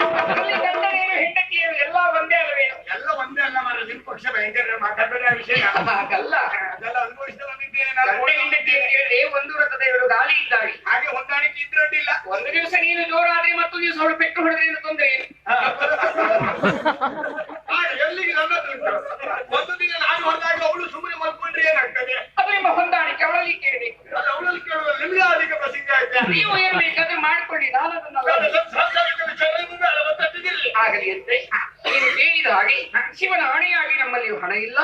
ಗಂಡನೇನು ಹೆಂಡತಿಯೇನು ಎಲ್ಲ ಒಂದೇ ಅಲ್ಲವೇನು? ಎಲ್ಲ ಒಂದೇ ಅಲ್ಲ ಮಾರ. ನಿಮ್ ಪಕ್ಷ ಭಯಂಕರ ಮಾತಾಡಬೇಡ ವಿಷಯ. ಹಾಗಲ್ಲ, ಅದೆಲ್ಲ ಅನುಭವಿಸಿದ ಬಂದಿದ್ದೇನೆ ನಾನು. ಹೆಂಡತಿ ಅಂತ ಹೇಳಿ ಒಂದು ರಥದ ಎರಡು ಗಾಳಿ ಇದ್ದಾವೆ. ಹಾಗೆ ಹೊಂದಾಣಿಕೆ ಇದ್ರಡ್ಡಿಲ್ಲ. ಒಂದು ದಿವಸ ನೀನು ಜೋರಾದ್ರೆ ಮತ್ತೊಂದು ದಿವಸ ಅವಳು ಪೆಟ್ಟು ಹೊಡೆದ್ರಿಂದ ತೊಂದರೆ ಏನು? ಎಲ್ಲಿಗೆ ನನ್ನದು ಒಂದು ದಿನ ನಾನು ಹೊರದಾಗ ಅವಳು ಸುಮ್ಮನೆ ಮಲ್ಕೊಂಡ್ರೆ ಏನಾಗ್ತದೆ? ಅದು ನಿಮ್ಮ ಹೊಂದಾಣಿಕೆ. ಅವಳಲ್ಲಿ ಕೇಳಬೇಕು. ಅವಳಲ್ಲಿ ಕೇಳುವ ನಿಮ್ಗೆ ಅದಕ್ಕೆ ಪ್ರಸಿದ್ಧ ಆಯ್ತು. ನೀವು ಏನ್ ಬೇಕಾದ್ರೆ ಮಾಡ್ಕೊಳ್ಳಿ, ನಾನು ಅದನ್ನ ಆಗಲಿ ಅಂತೆ. ನೀನು ಹೇಳಿದ ಹಾಗೆ ಶಿವನ ಆಣೆಯಾಗಿ ನಮ್ಮಲ್ಲಿ ಹಣ ಇಲ್ಲ.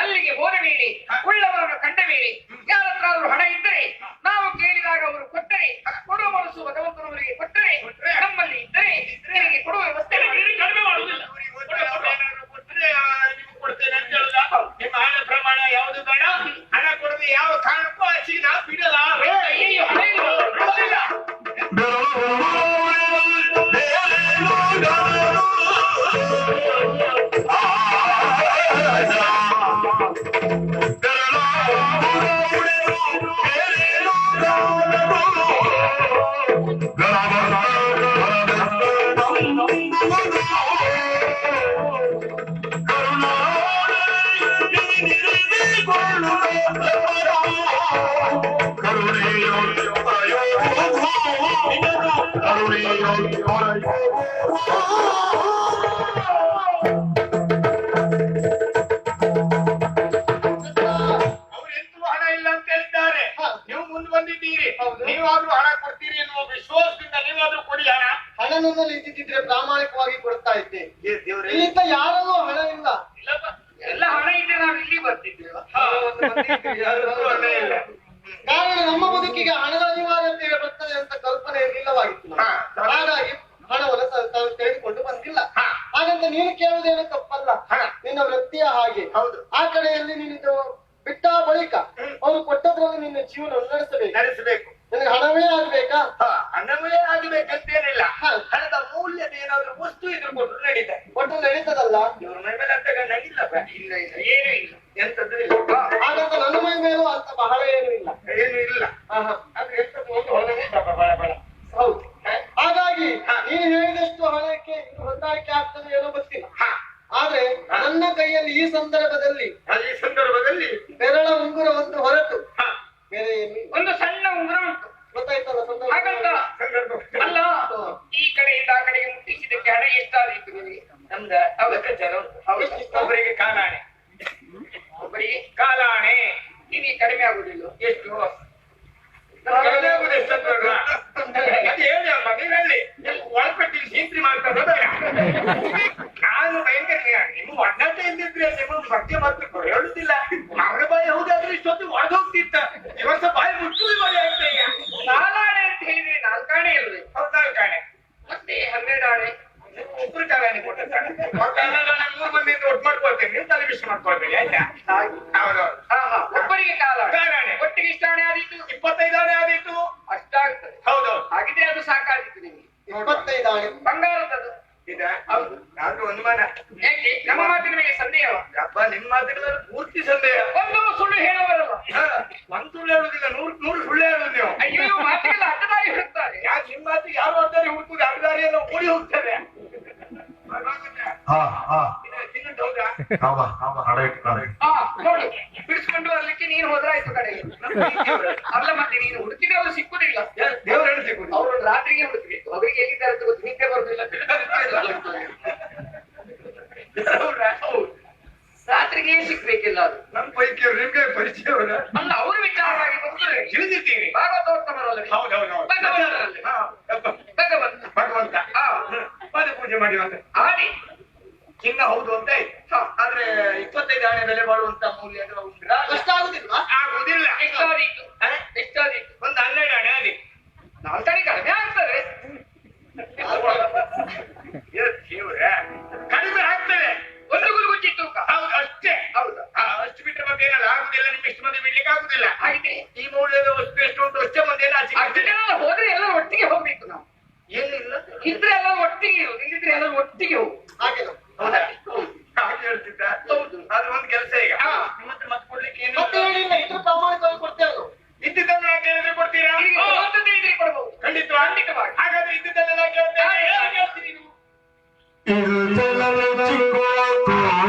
ಅಲ್ಲಿಗೆ ಹೋದ ಮೇಲೆ ಉಳ್ಳವರನ್ನು ಕಂಡ ಮೇಲೆ ಯಾರ ಹತ್ರ ಆದ್ರೂ ಹಣ ಇದ್ದರೆ ನಾವು ಕೇಳಿದಾಗ ಅವರು ಕೊಟ್ಟರೆ, ಕೊಡುವ ಮನಸ್ಸು ಭಗವಂತನವರಿಗೆ ಕೊಟ್ಟರೆ, ನಮ್ಮಲ್ಲಿ ಇದ್ದರೆ ನಿನಗೆ ಕೊಡುವ ವ್ಯವಸ್ಥೆ ಕಡಿಮೆ ಮಾಡುವುದಿಲ್ಲ. ಕೊಟ್ಟರೆ ನಿಮ್ಗೆ ಕೊಡ್ತೇನೆ ಅಂತ ಹೇಳುದ? ನಿಮ್ಮ ಹಣ ಪ್ರಮಾಣ ಯಾವುದು ಬೇಡ. ಹಣ ಕೊಡದೆ ಯಾವ ಕಾರಣಕ್ಕೂ ಆಚೆಗೆ ನಾ ಬಿಡಲ್ಲ. ಅಯ್ಯೋ, ಹಣ ಇಲ್ಲ. ಕರುಣೆಯೋ ಬಂದಿದ್ದೀರಿ. ಹೌದು. ನೀವಾದ್ರೂ ಹಣ ಕೊಡ್ತೀರಿ ಎನ್ನುವ ವಿಶ್ವಾಸದಿಂದ ನೀವಾದ್ರೂ ಕೊಡಿ ಹಣ. ಹಣ ನನ್ನಲ್ಲಿ ಇದ್ದಿದ್ರೆ ಪ್ರಾಮಾಣಿಕವಾಗಿ ಕೊಡ್ತಾ ಇದ್ದೆ. ದೇವ್ರೇ, ಇಲ್ಲಿಂದ ಯಾರಲ್ಲೂ ಹಣ ಇಲ್ಲ. ಇಲ್ಲಪ್ಪ, ಎಲ್ಲ ಹಣ ಇದ್ರೆ ನಾವು ಇಲ್ಲಿ ಬರ್ತಿದ್ದೇವೆ. ಯಾರಲ್ಲೂ ಹಣ ಇಲ್ಲ. ಕಾರಣ ನಮ್ಮ ಬದುಕಿಗೆ ಹಣದ ಅನಿವಾರ್ಯತೆ ಬರ್ತದೆ ಅಂತ ಕಲ್ಪನೆ ಇರಲಿಲ್ಲವಾಗಿತ್ತು ನಮಗೆ. ಹಾಗಾಗಿ ಹಣವನ್ನು ತೆಗೆದುಕೊಂಡು ಬಂದಿಲ್ಲ. ಹಾಗಂತ ನೀನು ಕೇಳುವುದೇನು ತಪ್ಪಲ್ಲ. ನಿನ್ನ ವೃತ್ತಿಯ ಹಾಗೆ. ಹೌದು. ಆ ಕಡೆಯಲ್ಲಿ ನೀನು ಬಿಟ್ಟ ಬಳಿಕ ಅವರು ಕೊಟ್ಟದ್ರಲ್ಲಿ ನಿನ್ನ ಜೀವನವನ್ನು ನಡೆಸಬೇಕು. ನಿನಗೆ ಹಣವೇ ಆಗ್ಬೇಕಾ? ಹಣವೇ ಆಗಬೇಕಂತೇನಿಲ್ಲ. ಹಣದ ಮೂಲ್ಯದ ಏನಾದ್ರು ವಸ್ತು ಇದ್ರು ಕೊಟ್ಟರು ನಡೀತಾರೆ. ಕೊಟ್ಟು ನಡೀತದಲ್ಲ. ಇವ್ರ ಮೈ ಮೇಲೆ ಅಂತ ನಡೀಲ್ಲಪ್ಪ. ಇಲ್ಲ ಇಲ್ಲ, ಏನೂ ಇಲ್ಲ. ಎಂತದ್ದು ಇಲ್ಲ. ಹಾಗಂತ ನನ್ನ ಮೈ ಮೇಲೂ ಅಂತ ಬಹಳ ಏನು ಇಲ್ಲ. ಏನು ಇಲ್ಲ. ಆಹಾ. ಎಂತದ್ದು ಒಂದು ಹೊರಗುಂಟಪ್ಪ ಬಳ ಬಳ. ಹೌದು. ಹಾಗಾಗಿ ನೀನು ಹೇಳಿದಷ್ಟು ಹಣಕ್ಕೆ ಇದು ಹೊಂದಾಣಿಕೆ ಆಗ್ತದೆ ಏನೋ ಗೊತ್ತಿಲ್ಲ. ಆದ್ರೆ ನನ್ನ ಕೈಯಲ್ಲಿ ಈ ಸಂದರ್ಭದಲ್ಲಿ ಬೆರಳ ಉಂಗುರ ಒಂದು ಹೊರಟು ಬೇರೆ ಏನು ಇಲ್ಲ. ಒಂದು ಸಣ್ಣ ಉಂಗುರ ಉಂಟು, ಗೊತ್ತಾಯ್ತಲ್ಲ ಹಾಗಂತ ಸಂದರ್ಭ. ಅಲ್ಲ. ಈ ಕಡೆಯಿಂದ ಆ ಕಡೆಗೆ ಮುಟ್ಟಿಸಿದಕ್ಕೆ ಹಣ ಎಷ್ಟಾದೀತು ನಿಮಗೆ? ನಮ್ದ ಲೆಕ್ಕಾಚಾರ ಉಂಟು. ಒಬ್ಬರಿಗೆ ಕಾಲಾಣೆ, ಒಬ್ಬರಿಗೆ ಕಾಲಾಣೆ. ನಿಮಗೆ ಕಡಿಮೆ ಆಗುದಿಲ್ಲ. ಎಷ್ಟು ಕಡಿಮೆ ಆಗುದು ಎಷ್ಟಂತ ಅದು ಹೇಳಿ ಅಮ್ಮ. ನೀವು ಹೇಳಿ ಒಳಪಟ್ಟಿ ಸೀಂತ್ರಿ ಮಾಡ್ತಾರೆ ಬೇಡ. ನಾನು ಭಯಂಕರ ನಿಮ್ಮ ಒಡ್ಡಾಟ ಇದ್ದಿದ್ರೆ ನಿಮ್ಮ ಬಗ್ಗೆ ಮಾತ್ರ ಹೇಳುದಿಲ್ಲ. ಅವರ ಬಾಯಿ ಹೌದಾದ್ರೆ ಇಷ್ಟೊತ್ತು ಒಡೆದು ಹೋಗ್ತಿತ್ತ. ಇವತ್ತು ಬಾಯಿ ಮುಚ್ಚುದು ಬಾಯಿ ಆಗ್ತಾ ಈಗ. ನಾಲಾಣೆ ಅಂತ ಹೇಳಿದ್ರೆ ನಾಲ್ಕಾಣೆ ಇರಬೇಕು. ಹೌದಾರು ಕಾಣೆ ಮತ್ತೆ 12 ಆಣೆ. ಒಬ್ಬರು ಕಾಲಾಣಿ ಕೊಟ್ಟಿರ್ತಾರೆ. ನಾನು 3 ಮಂದಿಯಿಂದ ಒಟ್ಟು ಮಾಡ್ಕೊಳ್ತೇನೆ, ನೀವು ತಲೆ ಬಿಸಿ ಮಾಡ್ಕೊಳ್ಬೇಡಿ ಆಯ್ತಾ? ಹೌದೌದು. ಒಬ್ಬರಿಗೆ ಕಾಲಾಣೆ. ಕಾಲಾಣೆ ಒಟ್ಟಿಗೆ ಇಷ್ಟ ಆಣೆ ಆದೀತು, 25 ಆಣೆ ಆದೀತು. ಅಷ್ಟಾಗ್ತದೆ. ಹೌದೌದು. ಹಾಗಿದ್ರೆ ಅದು ಸಾಕಾದಿತ್ತು ನಿಮಗೆ. 25 ಆಣೆ ಬಂಗಾರದದು. ಇದೆ. ಹೌದು. ಆದ್ರೂ ಅನುಮಾನ. ಯಾಕೆ ನಮ್ಮ ಮಾತಿನ ಮೇಲೆ ಸಂದೇಹವ? ಅಪ್ಪ ನಿಮ್ಮ ಮಾತುಗಳಲ್ಲಿ ಪೂರ್ತಿ ಸಂದೇಹ. ಒಂದು ಸುಳ್ಳು ಹೇಳುವವರಲ್ಲ. ಒಂದು ಸುಳ್ಳು ಹೇಳುದಿಲ್ಲ, 100 ಸುಳ್ಳು ಹೇಳುದು ನೀವು. ಅಯ್ಯೋ, ಮಾತಿಗೆಲ್ಲ ಅಡ್ಡದಾರಿ ಹುಡುಕ್ತಾರೆ. ಯಾಕೆ ನಿಮ್ಮ ಮಾತಿಗೆ ಯಾರು ಅಡ್ಡಾರಿ ಹುಡುಕುದು? ಅಡ್ಡದಾರಿಯೆಲ್ಲ ಓಡಿ ಹೋಗ್ತದೆ. ತಿನ್ನಟ್ಟು ಹೌದಾ? ನೋಡು, ಬಿಡಿಸ್ಕೊಂಡು ಬರ್ಲಿಕ್ಕೆ ನೀನು ಹೋದ್ರಾಯ್ತು ಕಡೆಗೆ. ಅಲ್ಲ, ಮತ್ತೆ ನೀನು ಹುಡುಕಿದ್ರೆ ಅವರು ಸಿಕ್ಕುದಿಲ್ಲ. ದೇವರನ್ನು ಸಿಗುದು. ಅವರು ರಾತ್ರಿಗೆ ಹುಡುಕ್ಬೇಕು. ಅವರಿಗೆ ಎಲ್ಲಿದ್ದಾರೆ ಅಂತ ಗೊತ್ತು, ನಿದ್ದೆ ಬರುದಿಲ್ಲ. ರಾತ್ರಿಗೆ ಸಿಕ್ಬೇಕಿಲ್ಲ ಅದು. ನಮ್ಮ ಪೈಕಿ ನಿಮ್ಗೆ ಪರಿಚಯ ಅಲ್ಲ, ಅವರು ವಿಚಾರವಾಗಿ ಬಂದ್ರೆ ತಿಳಿದಿದ್ದೀರಿ. ಭಾಗವತೋತ್ತಮರಲ್ಲ. ಹೌದೌದು. ಭಗವಂತ ಭಗವಂತ ಪಾದ ಪೂಜೆ ಮಾಡಿ ಬಂದೆ. ಆಡಿ ಚಿನ್ನ ಹೌದು ಅಂತ ಆಯ್ತು. ಆದ್ರೆ 25 ಆಣೆ ಬೆಲೆ ಬಾಳುವಂತ ಮೂಲ್ಯ ಉಂಟಾ? ಕಷ್ಟ ಆಗುದಿಲ್ವಾ? ಆಗುದಿಲ್ಲ. ಎಷ್ಟಾದೀತು? ಎಷ್ಟಾದೀತು? ಒಂದು 12 ಆಣೆ ಆದಿ. 4 ಆಣೆ ಕಡಿಮೆ ಆಗ್ತದೆ. ಕಡಿಮೆ ಆಗ್ತದೆ. ಒಂದು ಗುರುಗುಚ್ಚಿ ತೂಕ. ಹೌದು, ಅಷ್ಟೇ. ಹೌದಾ? ಅಷ್ಟು ಬಿಟ್ಟರೆ ಮತ್ತೆ ಏನಲ್ಲ ಆಗುದಿಲ್ಲ. ನಿಮ್ಮ ಇಷ್ಟು ಮಂದಿ ಬಿಡ್ಲಿಕ್ಕೆ ಆಗುದಿಲ್ಲ. ಹಾಗೆ ಈ ಮೌಲ್ಯದ ವಸ್ತು ಎಷ್ಟು ಉಂಟು ಅಷ್ಟೇ ಮಂದಿ ಎಲ್ಲ ಆಚೆ ಅಷ್ಟು ಜನ ಹೋದ್ರೆ ಎಲ್ಲರೂ ಒಟ್ಟಿಗೆ ಹೋಗ್ಬೇಕು. ನಾವು ಏನಿಲ್ಲ. ಇದ್ರೆ ಎಲ್ಲರೂ ಒಟ್ಟಿಗೆ ಇರು, ಇಲ್ಲಿದ್ರೆ ಎಲ್ಲರೂ ಒಟ್ಟಿಗೆ ಹೋಗು. ಹಾಗೆ ಹೌದಾ? ಹಾಗೆ ಹೇಳ್ತಿದ್ದ. ಹೌದು. ಆದ್ರೆ ಒಂದು ಕೆಲಸ ಈಗ ನಿಮ್ಮ ಹತ್ರ ಮತ್ತೆ ಕೊಡ್ಲಿಕ್ಕೆ ಏನು ಮತ್ತೆ ಹೇಳಿಲ್ಲ, ಇದ್ರ ಪ್ರಾಮಾಣಿಕವಾಗಿ ಕೊಡ್ತೇವೆ. ಇದ್ದಿದ್ದನ್ನು ಯಾಕೆ ಹೇಳಿದ್ರೆ ಕೊಡ್ತೀರಾ? ನಿನಗೆ ಸ್ವಂತದ್ದು ಇದ್ರೆ ಕೊಡ್ಬಹುದು. ಖಂಡಿತವಾಗಿ. ಹಾಗಾದ್ರೆ ಇದ್ದಿದ್ದೆಲ್ಲ ಯಾಕೆ ಹೇಳ್ತೇನೆ? ಯಾಕೆ ಹೇಳ್ತೀರಿ ನೀವು? ಇದು ಜನರ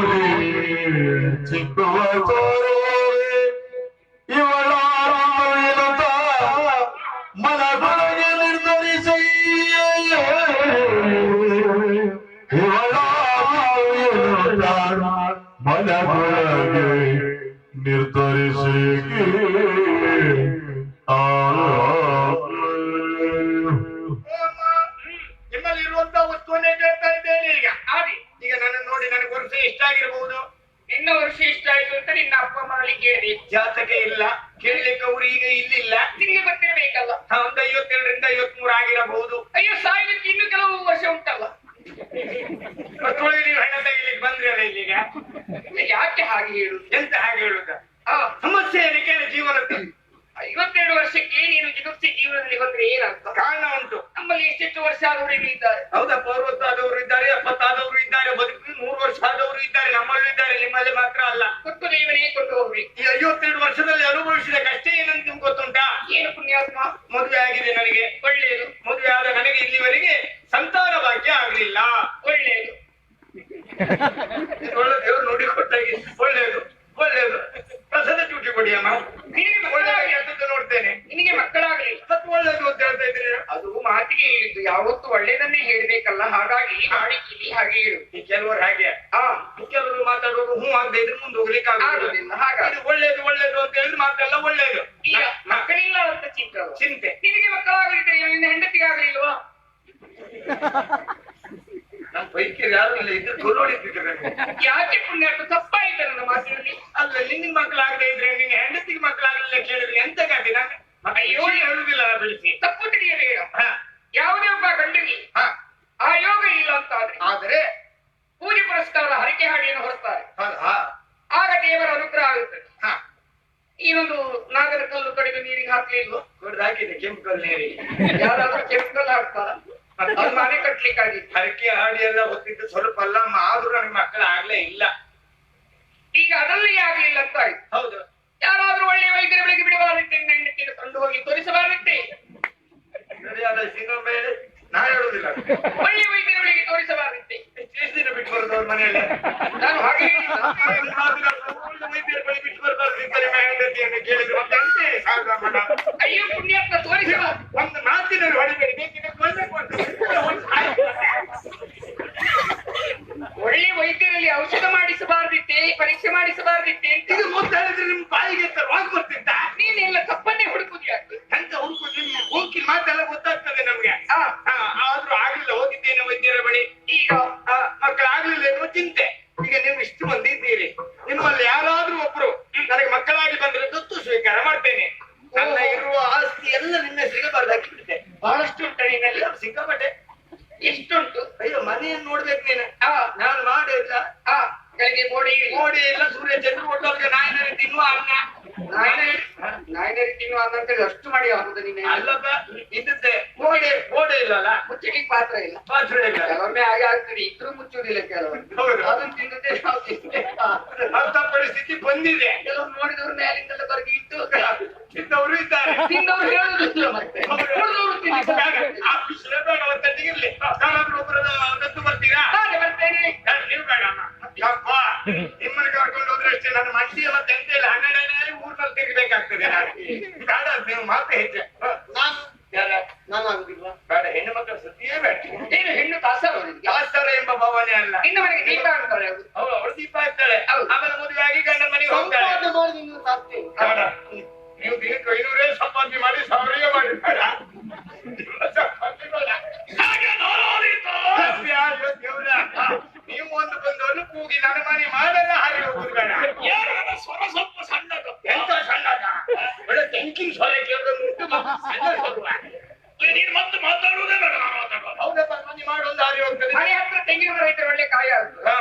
ಚಿಕ್ಕುವ ತೋರೆ ಇವಳ ಮನದೊಳಗೆ ನಿರ್ಧರಿಸಿ ಇವಳ ಮನದೊಳಗೆ ನಿರ್ಧರಿಸಿ ನಿಮ್ಮಲ್ಲಿ ಇರುವಂತ ವಸ್ತುವನ್ನೇ ಕೇಳ್ತಾ ಇದ್ದೇನೆ ಈಗ. ಈಗ ನನ್ನ ನೋಡಿ ನನಗೆ ವರ್ಷ ಇಷ್ಟ ಆಗಿರಬಹುದು. ನಿನ್ನ ವರ್ಷ ಇಷ್ಟ ಆಯ್ತು ಅಂತ ನಿನ್ನ ಅಪ್ಪ ಅಮ್ಮನಲ್ಲಿ ಕೇಳಿ. ಜಾತಕ ಇಲ್ಲ, ಕೇಳಲಿಕ್ಕೆ ಅವರು ಈಗ ಇಲ್ಲಿಲ್ಲ. ನಿನಗೆ ಗೊತ್ತಿರಬೇಕಲ್ಲ. ಒಂದು 52ರಿಂದ 53 ಆಗಿರಬಹುದು. ಅಯ್ಯೋ, ಸಾಯ್ಲಿಕ್ಕೆ ಇನ್ನು ಕೆಲವು ವರ್ಷ ಉಂಟಲ್ಲ. ಅಷ್ಟೊಳಗೆ ನೀವು ಹೆಣ ತೆಗಿಲಿಕ್ಕೆ ಬಂದ್ರಿ ಅಲ್ಲ ಇಲ್ಲಿಗ. ಯಾಕೆ ಹಾಗೆ ಹೇಳುದು? ಎಂತ ಹಾಗೆ ಹೇಳುದ? ಆ, ಸಮಸ್ಯೆ ಏನಕ್ಕೆ ಜೀವನಕ್ಕೆ? 52 ವರ್ಷಕ್ಕೆ ನೀನು ಜಿಗುಪ್ಸಿ ಜೀವನದಲ್ಲಿ ಬಂದ್ರೆ ಏನಂತ? ಕಾರಣ ಉಂಟು. ನಮ್ಮಲ್ಲಿ ಎಷ್ಟೆಷ್ಟು ವರ್ಷ ಆದವರು ಇದ್ದಾರೆ. ಹೌದಾ? 60 ಆದವರು ಇದ್ದಾರೆ, 70 ಆದವರು ಇದ್ದಾರೆ, ಬದುಕಿ 100 ವರ್ಷ ಆದವರು ಇದ್ದಾರೆ. ನಮ್ಮಲ್ಲೂ ಇದ್ದಾರೆ, ನಿಮ್ಮಲ್ಲಿ ಮಾತ್ರ ಅಲ್ಲ. ಕೊಟ್ಟು ದೇವನೇ ಕೊಂಡು ಹೋಗ್ಬೇಕು. ಈ 52 ವರ್ಷದಲ್ಲಿ ಅನುಭವಿಸಿದ ಕಷ್ಟ ಏನಂತ ನಿಮ್ಗೆ ಗೊತ್ತುಂಟಾ? ಏನು ಪುಣ್ಯಾತ್ಮ? ಮದುವೆ ಆಗಿದೆ ನನಗೆ. ಒಳ್ಳೆಯದು. ಮದುವೆ ಆದ ನನಗೆ ಇಲ್ಲಿವರೆಗೆ ಸಂತಾನ ಭಾಗ್ಯ ಆಗ್ಲಿಲ್ಲ. ಒಳ್ಳೆಯದು. ಒಳ್ಳೆ ದೇವರು ನೋಡಿ ಕೊಟ್ಟಾಗಿ. ಒಳ್ಳೆಯದು ಒಳ್ಳೆಯದು. ಪ್ರಸಾದ ಚೂಟಿ ಕೊಡಿ ಅಮ್ಮ. ನಿನಗೆ ಒಳ್ಳೆಯದಾಗಿ ಎದ್ದದ್ದು ನೋಡ್ತೇನೆ. ನಿನಗೆ ಮಕ್ಕಳಾಗಲಿಲ್ಲ. ಅದು ಒಳ್ಳೆಯದು ಅಂತ ಹೇಳ್ತಾ ಇದ್ದೀರಿ. ಅದು ಮಾತಿಗೆ ಹೇಳಿದ್ದು, ಯಾವತ್ತು ಒಳ್ಳೆಯದನ್ನೇ ಹೇಳ್ಬೇಕಲ್ಲ. ಹಾಗಾಗಿ ಮಾಡಿದ್ದೀನಿ ಹಾಗೆ ಹೇಳು. ಈ ಕೆಲವರು ಹಾಗೆ. ಕೆಲವರು ಮಾತಾಡುವಾಗ ಹೂ ಆಗದೆ ಇದ್ರೆ ಮುಂದೆ ಹೋಗ್ಲಿಕ್ಕೆ ಆಗುದಿಲ್ಲ. ಆಗುದಿಲ್ಲ. ಹಾಗಾಗಿ ಇದು ಒಳ್ಳೇದು ಒಳ್ಳೇದು ಅಂತ ಹೇಳಿದ್ರೆ ಮಾತೆಲ್ಲ ಒಳ್ಳೇದು. ಈಗ ಮಕ್ಕಳಿಲ್ಲ ಅಂತ ನನ್ನ ಬೈಕಿಗೆ ಯಾರು ಇಲ್ಲ ಇದ್ರೆ ಕೊಲ್ಲೋಡಿದ್ರೆ ಯಾಕೆ ಪುಣ್ಯಾರ್ಥ ತಪ್ಪಾಯ್ತು ನನ್ನ ಮಾತಿನಲ್ಲಿ ಅಲ್ಲ ನಿನ್ನ ಮಕ್ಕಳಾಗದೆ ಇದ್ರೆ ನಿನ್ನ ಹೆಂಡತಿಗೆ ಮಕ್ಕಳಾಗಲಿಲ್ಲ ಕೇಳಿದ್ರೆ ಎಂತ ಗಾಡಿ ನಾನು ಅಯ್ಯೋ ಹೇಳುದಿಲ್ಲ ಬೆಳೆಸಿ ತಪ್ಪು ತಿಳಿಯಬೇಡ ಯಾವುದೇ ಒಬ್ಬ ಗಂಡನಿಗೆ ಆ ಯೋಗ ಇಲ್ಲ ಅಂತ ಆದರೆ ಪೂಜೆ ಪುರಸ್ಕಾರ ಹರಕೆ ಹಾಡಿಯನ್ನು ಹೊರತಾರೆ ಆಗ ದೇವರ ಅನುಗ್ರಹ ಆಗುತ್ತದೆ ಇನ್ನೊಂದು ನಾಗರ ಕಲ್ಲು ಕಡಿದು ನೀರಿಗೆ ಹಾಕ್ಲಿಲ್ವೋ ಕೊಡ್ದು ಹಾಕಿದೆ ಕೆಂಪು ಕಲ್ಲು ನೀರಿಗೆ ಯಾರಾದ್ರೂ ಕೆಂಪು ಕಲ್ಲು ಹಾಕ್ತಾರ ಅದು ಮನೆ ಕಟ್ಲಿಕ್ಕಾಗಿತ್ತು ಹರಕೆ ಹಾಡಿ ಎಲ್ಲ ಹೊತ್ತಿದ್ದು ಸ್ವಲ್ಪ ಅಲ್ಲ ಆದ್ರೂ ನನಗೆ ಮಕ್ಕಳು ಆಗ್ಲೇ ಇಲ್ಲ ಈಗ ಅದರಲ್ಲಿ ಆಗ್ಲಿಲ್ಲ ಅಂತ ಆಯ್ತು ಹೌದು ಯಾರಾದ್ರೂ ಒಳ್ಳೆಯ ವೈದ್ಯರ ಬಳಿಗೆ ಬಿಡಬಾರದಿತ್ತೆ ಹೆಂಡತಿಗೆ ತಂದು ಹೋಗಿ ತೋರಿಸಬಾರದಿತ್ತೆ ಮೇಲೆ ನಾ ಹೇಳುದಿಲ್ಲ ಒಳ್ಳೆಯ ವೈದ್ಯರ ಬಳಿಗೆ ತೋರಿಸಬಾರದಿತ್ತೆ ಎಷ್ಟು ದಿನ ಬಿಟ್ಟು ಬರೋದು ಅವ್ರ ಮನೆಯಲ್ಲಿ ನಾನು ಹಾಗೆ ವೈದ್ಯರ ಬಳಿ ಬಿಟ್ಟು ಬರಬಾರ್ದಿದ್ದರೆ ಹೆಂಡತಿಯನ್ನು ಕೇಳಿದ್ರು ಮತ್ತೆ ಅಂತೆ ಅಯ್ಯೋ ಪುಣ್ಯಾತ್ಮ ತೋರಿಸಬಾರ್ದು ಒಂದು ಮಾತಿನಲ್ಲಿ ಹೊಡಿಬೇಡಿ ಬೇಕಿದ್ರೆ ಒಳ್ಳೆ ವೈದ್ಯರಲ್ಲಿ ಔಷಧ ಮಾಡಿಸಬಾರ್ದಿತ್ತೆ ಪರೀಕ್ಷೆ ಮಾಡಿಸಬಾರ್ದಿತ್ತೆ ಇದು ಮೊದಲು ಹೇಳಿದ್ರೆ ನಿಮ್ ಬಾಯಿಗೆ ರೋಗ ಬರ್ತಿದ್ದ ನೀನೆಲ್ಲ ತಪ್ಪನ್ನೇ ಹುಡುಕುದಿಯಾಗ್ತದೆ ಅಂತ ಹುಡುಕುದು ನಿಮ್ಮ ಹೋಗಿಲ್ ಮಾತೆಲ್ಲ ಗೊತ್ತಾಗ್ತದೆ ನಮ್ಗೆ ಆದ್ರೂ ಆಗ್ಲಿಲ್ಲ ಹೋಗಿದ್ದೇನೆ ವೈದ್ಯರ ಬಳಿ ಈಗ ಮಕ್ಕಳಾಗ್ಲಿಲ್ಲ ಎನ್ನುವ ಚಿಂತೆ ಈಗ ನೀವು ಇಷ್ಟು ಮಂದಿ ಇದ್ದೀರಿ ನಿಮ್ಮಲ್ಲಿ ಯಾರಾದ್ರೂ ಒಬ್ರು ನನಗೆ ಮಕ್ಕಳಾಗಿ ಬಂದ್ರೆ ದತ್ತು ಸ್ವೀಕಾರ ಮಾಡ್ತೇನೆ ನನ್ನ ಇರುವ ಆಸ್ತಿ ಎಲ್ಲ ನಿನ್ನ ಸಿಗಬಾರ್ದು ಹಾಕಿಬಿಡ್ತೆ ಬಹಳಷ್ಟು ಉಂಟ ನೀನೆಲ್ಲ ಸಿಕ್ಕಾಪಟ್ಟೆ ಎಷ್ಟುಂಟು ಅಯ್ಯೋ ಮನೆಯನ್ನು ನೋಡ್ಬೇಕು ನೀನು ನಾನು ಮಾಡಿಲ್ಲ ಬೆಳಿಗ್ಗೆ ಮೋಡಿ ಇಲ್ಲ ಸೂರ್ಯ ಚಂದ್ರ ಒಟ್ಟವ್ರಿಗೆ ನಾಯಿನರಿ ತಿನ್ನುವ ಅನ್ನ ನಾಯಿನರಿ ತಿನ್ನುವ ಅನ್ನ ಅಂತ ಹೇಳಿ ಅಷ್ಟು ಮಾಡಿ ಆಗುದು ನೀನೆ ಅಲ್ಲಪ್ಪ ಇದ್ದದ್ದೆ ಗೋಡೆ ಇಲ್ಲಲ್ಲ ಮುಚ್ಚಲಿಕ್ಕೆ ಪಾತ್ರ ಇಲ್ಲ ಕೆಲವೊಮ್ಮೆ ಹಾಗೆ ಆಗ್ತದೆ ಇದ್ರೂ ಮುಚ್ಚುವುದಿಲ್ಲ ಕೆಲವರು ಅದನ್ನು ತಿಂದದ್ದೇ ನಾವು ತಿಂದೆ ಅಂತ ಪರಿಸ್ಥಿತಿ ಬಂದಿದೆ ಕೆಲವರು ನೋಡಿದವ್ರ ಮೇಲಿಂದೆಲ್ಲ ಬರ್ಗಿ ಇಟ್ಟು ತಿಂದವರು ಇದ್ದಾರೆ ತಿಂದವರು ಹೇಳುದಿಲ್ಲ ಮತ್ತೆ ಇರ್ಲಿ ನಾನಾದ್ರೂ ಒಬ್ಬರ ದತ್ತು ಬರ್ತೀರಾ ಬರ್ತೇನೆ ನೀವು ಬೇಡ ಯಾಕಪ್ಪ ನಿಮ್ಮನ್ನು ಕರ್ಕೊಂಡು ಹೋದ್ರೆ ಅಷ್ಟೇ ನನ್ನ ಮಂಡಿಯ ಮತ್ತೆ ಎಂತ ಇಲ್ಲ 12 ಊರ್ನಲ್ಲಿ ತೆಗಿಬೇಕಾಗ್ತದೆ ನಾನು ಬೇಡ ನೀವು ಮಾತ್ರ ಹೆಚ್ಚೆ ನಾನು ಆಗುದಿಲ್ವಾ ಬೇಡ ಹೆಣ್ಣು ಮಕ್ಕಳ ಸುದ್ದಿಯೇ ಬೇಡ ಏನು ಹೆಣ್ಣು ದಾಸರ ಎಂಬ ಭಾವನೆ ಅಲ್ಲ ಇನ್ನು ಮನೆಗೆ ದೀಪ ಆಗ್ತಾಳೆ ಅವಳು ದೀಪ ಆಗ್ತಾಳೆ ಆಮೇಲೆ ಮದುವೆ ಆಗಿ ಗಂಡನ ಮನೆಗೆ ಹೋಗ್ತಾಳೆ ನೀವು ದಿನಕ್ಕೆ 500 ಸಂಪಾದನೆ ಮಾಡಿ 1000 ಮಾಡಿ ಬೇಡ ನೀವು ಒಂದು ಬಂದವನು ಕೂಗಿ ನಡಮನೆ ಮಾಡಲ್ಲ ಹಾಗೆ ಹೋಗುದು ಬೇಡ ಸ್ವರ ಸ್ವಲ್ಪ ಸಣ್ಣದು ಎಂತ ಸಣ್ಣದ ಒಳ್ಳೆ ತೆಂಕಿನ ಸ್ವರ ಕೇಳಿದ್ರೆ ಸಣ್ಣ ಸ್ವರ ನೀನು ಮತ್ತೆ ಮಾತಾಡುವುದೇ ಬೇಡ ನಾನು ಮಾತಾಡುವ ಹೌದಪ್ಪ ಮನೆ ಮಾಡೊಂದು ಹಾರಿ ಹೋಗ್ತದೆ ಮನೆ ಹತ್ರ ತೆಂಗಿನ ಮರ ಇದ್ರೆ ಒಳ್ಳೆ ಕಾಯ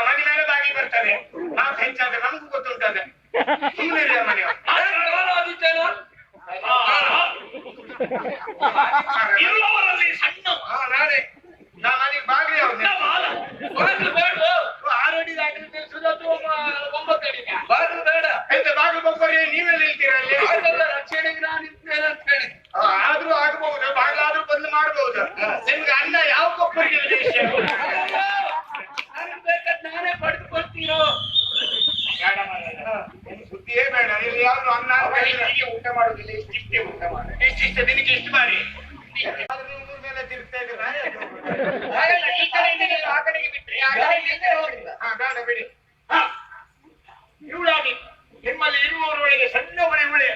ಮನೆ ಮೇಲೆ ಬಾಗಿ ಬರ್ತದೆ ನಾವು ಹೆಚ್ಚಾದ್ರೆ ನಮಗೂ ಗೊತ್ತುಂಟದೆ ಸುಮ್ಮನೆ ಮನೆ ಇರುವವರಲ್ಲಿ ಸಣ್ಣ ನಾನೇ ನಾ ಮನೆಗೆ ಬಾಗ್ಲಿ ಬಾಗಿಲು ಬೇಡ 6 ಅಡಿ ದಾಟಿ ನಿಲ್ಸುದು 9 ಅಡಿ ಬಾಗಿಲು ಬೇಡ ಎಂತ ಬಾಗಿಲು ಬೊಬ್ಬರಿ ನೀವೆಲ್ಲ ಇಲ್ತೀರ ಅಲ್ಲಿ ರಕ್ಷಣೆಗೆ ನಾನು ನಿಲ್ತೇನೆ ಅಂತ ಹೇಳಿ ಆದ್ರೂ ಆಗಬಹುದು ಬಾಗಿಲಾದ್ರೂ ಬದಲು ಮಾಡಬಹುದು ನಿಮ್ಗೆ ಅನ್ನ ಯಾವ ಕೊಪ್ಪರಿಗೆ ನಾನೇ ಪಡೆದುಕೊಳ್ತೀರೋ ಸುದ್ದಿಯೇ ಬೇಡ ಇಲ್ಲಿ ಯಾವ್ದು ಅನ್ನ ಊಟ ಮಾಡುದಿಲ್ಲ ಇಷ್ಟಿಷ್ಟೇ ಊಟ ಮಾಡಿ ಇಷ್ಟಿಷ್ಟ ದಿನಕ್ಕೆ ಇಷ್ಟು ಬಾರಿ ಊರ್ ಮೇಲೆ ತಿರುಗ್ತಾ ಇದ್ರೆ ಈ ಕಡೆಯಿಂದ ಆ ಕಡೆಗೆ ಬಿಟ್ರೆ ಬೇಡ ಬಿಡಿ ಇವಳಾಗಿ ನಿಮ್ಮಲ್ಲಿ ಇರುವವರೊಳಗೆ ಸಣ್ಣ ಮನೆ ಇವಳೆ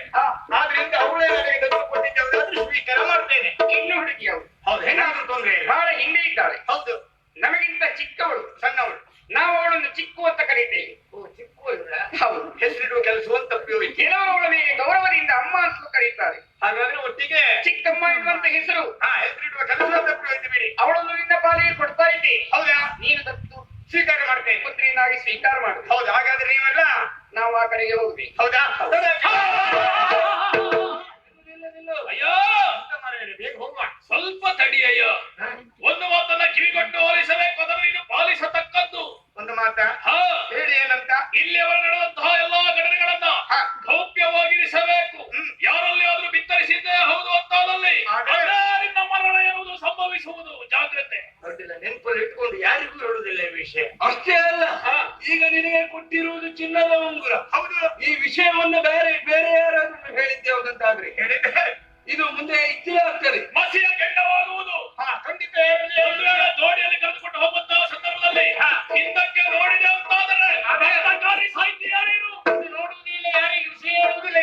ಆದ್ರಿಂದ ಅವಳೇ ನನಗೆ ದತ್ತು ಕೊಟ್ಟಿದ್ದಾದ್ರೆ ಸ್ವೀಕಾರ ಮಾಡ್ತೇನೆ ಇನ್ನು ಹುಡುಗಿ ಅವಳು ಹೌದು ಏನಾದ್ರೂ ತೊಂದರೆ ಬಹಳ ಹಿಂದೆ ಇದ್ದಾಳೆ ಹೌದು ನಮಗಿಂತ ಚಿಕ್ಕವಳು ಸಣ್ಣವಳು ನಾವು ಅವಳನ್ನು ಚಿಕ್ಕು ಅಂತ ಕರೀತೇವೆ ಚಿಕ್ಕು ಹೌದು ಹೆಸರಿಡುವ ಕೆಲಸವನ್ನು ತಪ್ಪಿ ಕೆಲವರು ಅವಳ ಮೇಲೆ ಗೌರವದಿಂದ ಅಮ್ಮ ಅಂತಲೂ ಕರೀತಾರೆ ಹಾಗಾದ್ರೆ ಒಟ್ಟಿಗೆ ಚಿಕ್ಕಮ್ಮ ಎನ್ನುವಂತ ಹೆಸರು ಹೆಸರಿಡುವ ಕೆಲಸ ತಪ್ಪಿ ಹೋಯ್ತು ಬಿಡಿ ಅವಳನ್ನು ನಿನ್ನ ಪಾಲಿಗೆ ಕೊಡ್ತಾ ಇದ್ದೆ ಹೌದಾ ನೀನು ದತ್ತು ಸ್ವೀಕಾರ ಮಾಡ್ತೇನೆ ಪುತ್ರಿಯನ್ನಾಗಿ ಸ್ವೀಕಾರ ಮಾಡುದು ಹೌದು ಹಾಗಾದ್ರೆ ನೀವೆಲ್ಲ ನಾವು ಆ ಕಡೆಗೆ ಹೋಗ್ಬೇಕು ಹೌದಾ ಅಯ್ಯೋ ಬೇಗ ಹೋಗುವ ಸ್ವಲ್ಪ ತಡಿ ಅಯ್ಯೋ ಒಂದು ಮಾತನ್ನ ಕಿವಿಗೊಟ್ಟು ಹೋಲಿಸಬೇಕು ಅದನ್ನು ಇದು ಪಾಲಿಸತಕ್ಕದ್ದು ಒಂದು ಮಾತ ಹೇಳಿ ಏನಂತ ಇಲ್ಲಿಯವರೆಗೆ ನಡೆದಂತಹ ಎಲ್ಲಾ ಘಟನೆಗಳನ್ನ ಗೌಪ್ಯವಾಗಿರಿಸಬೇಕು ಯಾರಲ್ಲಿ ಆದ್ರೂ ಬಿತ್ತರಿಸಿದ್ದೇ ಹೌದು ಅಂತಾದಲ್ಲಿ ನಿನ್ನ ಮರಣ ಎನ್ನುವುದು ಸಂಭವಿಸುವುದು ಜಾಗ್ರತೆ ನೆನಪಲ್ಲಿ ಇಟ್ಕೊಂಡು ಯಾರಿಗೂ ಹೇಳುವುದಿಲ್ಲ ಈ ವಿಷಯ ಅಷ್ಟೇ ಅಲ್ಲ ಈಗ ನಿನಗೆ ಕೊಟ್ಟಿರುವುದು ಚಿನ್ನದ ಉಂಗುರ ಹೌದು ಈ ವಿಷಯವನ್ನು ಬೇರೆ ಯಾರಾದ್ರೂ ಹೇಳಿದ್ದೆ ಹೌದಂತಾದ್ರೆ ಹೇಳಿದ್ದೆ ಇದು ಮುಂದೆ ಇಚ್ಛೆ ಆಗ್ತದೆ ಮಸಿಯ ಕೆಂಡವಾಗುವುದು ಖಂಡಿತ ಜೋಡಿಯಲ್ಲಿ ಕರೆದುಕೊಂಡು ಹೋಗುವಂತಹ ಸಂದರ್ಭದಲ್ಲಿ ಹಿಂದಕ್ಕೆ ನೋಡಿದೆ ಅಂತಾದರೆ ಸಾಹಿತ್ಯ ಯಾರೇನು ನೋಡುವುದಿಲ್ಲ ಯಾರಿಗೆ ವಿಷಯ ಹೇಳುವುದಿಲ್ಲ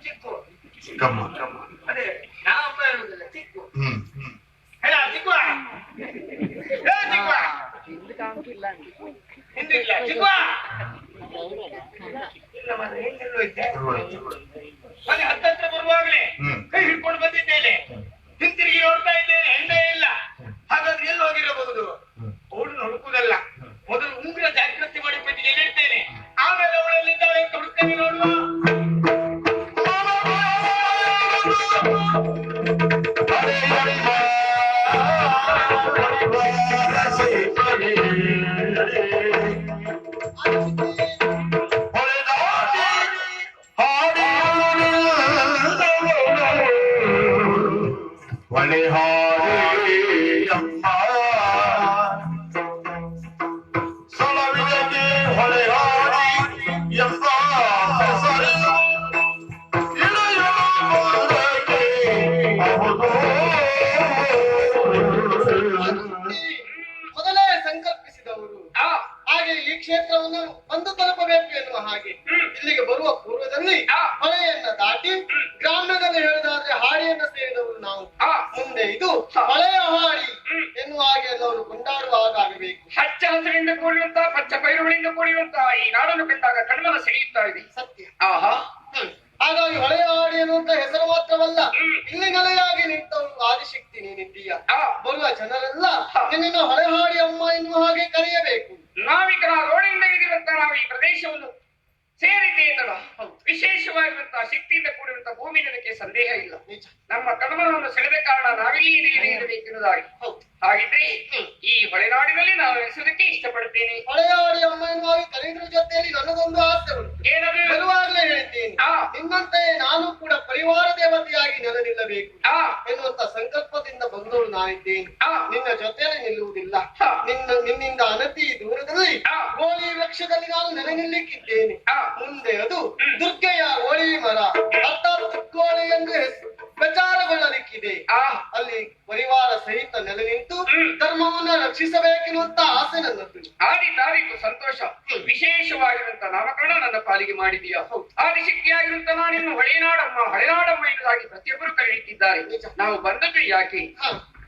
ಚಿಕ್ಕು. ಚಿಕ್ಕಮ್ಮ ಅದೇ ನಾವಪ್ಪ ಹೇಳುದಿಲ್ಲ ಚಿಕ್ಕು. ಹೇಳ ಚಿಕ್ಕುವ ಚಿಕ್ಕುವ ಹಿಂದಿಲ್ಲ ಚಿಕ್ಕುವ ಇಲ್ಲ ಮಾರ್ರೆ, ಹೆಂಗೆಲ್ಲೋ ಇದ್ದೆ. ಮನೆ ಹತ್ತತ್ರ ಬರುವಾಗಲೇ ಕೈ ಹಿಡ್ಕೊಂಡು ಬಂದಿದ್ದೇನೆ, ಹಿಂತಿರುಗಿ ನೋಡ್ತಾ ಇದ್ದೇನೆ, ಹೆಂಡೇ ಇಲ್ಲ. ಹಾಗಾದ್ರೆ ಎಲ್ಲಿ ಹೋಗಿರಬಹುದು? ಅವಳು ಹುಡುಕುದಲ್ಲ, ಮೊದಲು ಉಂಗುರ ಜಾಗೃತಿ ಮಾಡಿ ಪೆಟ್ಟಿಗೆಯಲ್ಲಿ ಇಡ್ತೇನೆ, ಆಮೇಲೆ ಅವಳಲ್ಲಿದ್ದಾಳೆ ಅಂತ ಹುಡುಕಿ ನೋಡುವ. ಹೊಳೆ ಹಾಡಿ ಅಮ್ಮ ಸೊಲವಿಗೆ ಹೊಳೆ ಹಾಡಿ ಎಂಬ ಹೆಸರು ಇಳೆಯುವುದಕ್ಕೆ ಹೌದು. ಮೊದಲೇ ಸಂಕಲ್ಪಿಸಿದವರು ಹಾಗೆ ಈ ಕ್ಷೇತ್ರವನ್ನು ಬಂದು ತಲುಪಬೇಕು ಎನ್ನುವ ಹಾಗೆ ಇಲ್ಲಿಗೆ ಬರುವ ಪೂರ್ವದಲ್ಲಿ ಹೊಳೆಯನ್ನ ದಾಟಿ ಗ್ರಾಮ್ಯದಲ್ಲಿ ಹೇಳುದಾದ್ರೆ ಹಾಡಿಯನ್ನ ಸೇರಿದವರು ನಾವು. ಮುಂದೆ ಇದು ಹೊಳೆಯ ಹಾಡಿ ಎನ್ನುವ ಹಾಗೆ ಎಲ್ಲವರು ಕೊಂಡಾಡುವ ಹಾಗಾಗಬೇಕು. ಹಚ್ಚ ಹಸಿರಿನಿಂದ ಕೂಡಿರುವಂತಹ ಪಚ್ಚ ಪೈರುಗಳಿಂದ ಕೂಡಿರುವಂತಹ ಈ ನಾಡನ್ನು ಕಂಡಾಗ ಕಣ್ಮನ ಸೆಳೆಯುತ್ತಾ ಇದೆ. ಸತ್ಯ. ಆಹಾ ಹಾಗಾಗಿ ಹೊಳೆಯ ಹಾಡಿ ಎನ್ನುವಂತ ಹೆಸರು ಮಾತ್ರವಲ್ಲ, ಇಲ್ಲಿ ನೆಲೆಯಾಗಿ ನಿಂತವರು ಆದಿಶಕ್ತಿ ನೀನಿದ್ದೀಯ. ಬರುವ ಜನರೆಲ್ಲ ನಿನ್ನನ್ನು ಹೊಳೆ ಹಾಡಿ ಅಮ್ಮ ಎನ್ನುವ ಹಾಗೆ ಕರೆಯಬೇಕು. ನಾವೀಗ ರೋಡಿಂದ ಇಳಿದಿರುವಂತಹ ನಾವು ಈ ಪ್ರದೇಶವನ್ನು ಸೇರಿದ್ದೇವೆ ತಡ. ವಿಶೇಷವಾಗಿರುವಂತಹ ಶಕ್ತಿಯಿಂದ ಕೂಡಿರುವಂತಹ ಭೂಮಿ ನನಗೆ ಸಂದೇಹ ಇಲ್ಲ. ನಮ್ಮ ಕರ್ಮವನ್ನು ಸೆಳೆದ ಕಾರಣ ನಾವಿಲ್ಲಿ ಇರಬೇಕೆನ್ನುವುದಾಗಿ. ಹಾಗಿದ್ರೆ ಈ ಹೊಳೆನಾಡಿನಲ್ಲಿ ನಾವು ನೆಲೆಸುವುದಕ್ಕೆ ಇಷ್ಟಪಡುತ್ತೇನೆ. ಹೊಳೆಯ ಹಾಡಿ ಅಮ್ಮ ಎನ್ನುವ ಹಾಗೆ ಕರೆಯುವುದರ ಜೊತೆಯಲ್ಲಿ ನನ್ನದೊಂದು ಆಸೆ ಉಂಟು. ಏನದು? ಬರುವಾಗಲೇ ಹೇಳ್ತೀನಿ, ನಿನ್ನಂತೆ ನಾನು ಕೂಡ ಪರಿವಾರ ದೇವತೆಯಾಗಿ ನೆಲೆ ನಿಲ್ಲಬೇಕು ಎನ್ನುವಂತ ಸಂಕಲ್ಪದಿಂದ ಬಂದವಳು ನಾನಿದ್ದೇನೆ. ನಿನ್ನ ಜೊತೆಯಲ್ಲಿ ನಿಲ್ಲುವುದಿಲ್ಲ. ನಿನ್ನಿಂದ ಅನತಿ ದೂರದಲ್ಲಿ ಗೋಳಿ ವೃಕ್ಷದಲ್ಲಿ ನಾನು ನೆಲೆ ನಿಲ್ಲಿಕ್ಕಿದ್ದೇನೆ. ಮುಂದೆ ಅದು ದುರ್ಗೆಯ ಗೋಳಿ ಮರ ಅರ್ಥಾತ್ ದುರ್ಗೋಳಿ ಎಂದು ಪ್ರಚಾರಗೊಳ್ಳಲಿಕ್ಕಿದೆ. ಅಲ್ಲಿ ಪರಿವಾರ ಸಹಿತ ನೆಲೆ ನಿಂತು ಧರ್ಮವನ್ನ ರಕ್ಷಿಸಬೇಕೆನ್ನುವಂತ ಆಸೆ ನನ್ನದು. ಆದಿತ್ತು ಸಂತೋಷ. ವಿಶೇಷವಾಗಿರುವಂತ ನಾಮಕರಣ ನನ್ನ ಪಾಲಿಗೆ ಮಾಡಿದೀಯ. ಆದಿಶಕ್ತಿಯಾಗಿರುವಂತ ನಾನಿನ್ನು ಹೊಳೆನಾಡಮ್ಮ ಎನ್ನುವುದಾಗಿ ಪ್ರತಿಯೊಬ್ಬರು ಕರೆಯುತ್ತಿದ್ದಾರೆ. ನಾವು ಬಂದದ್ದು ಯಾಕೆ?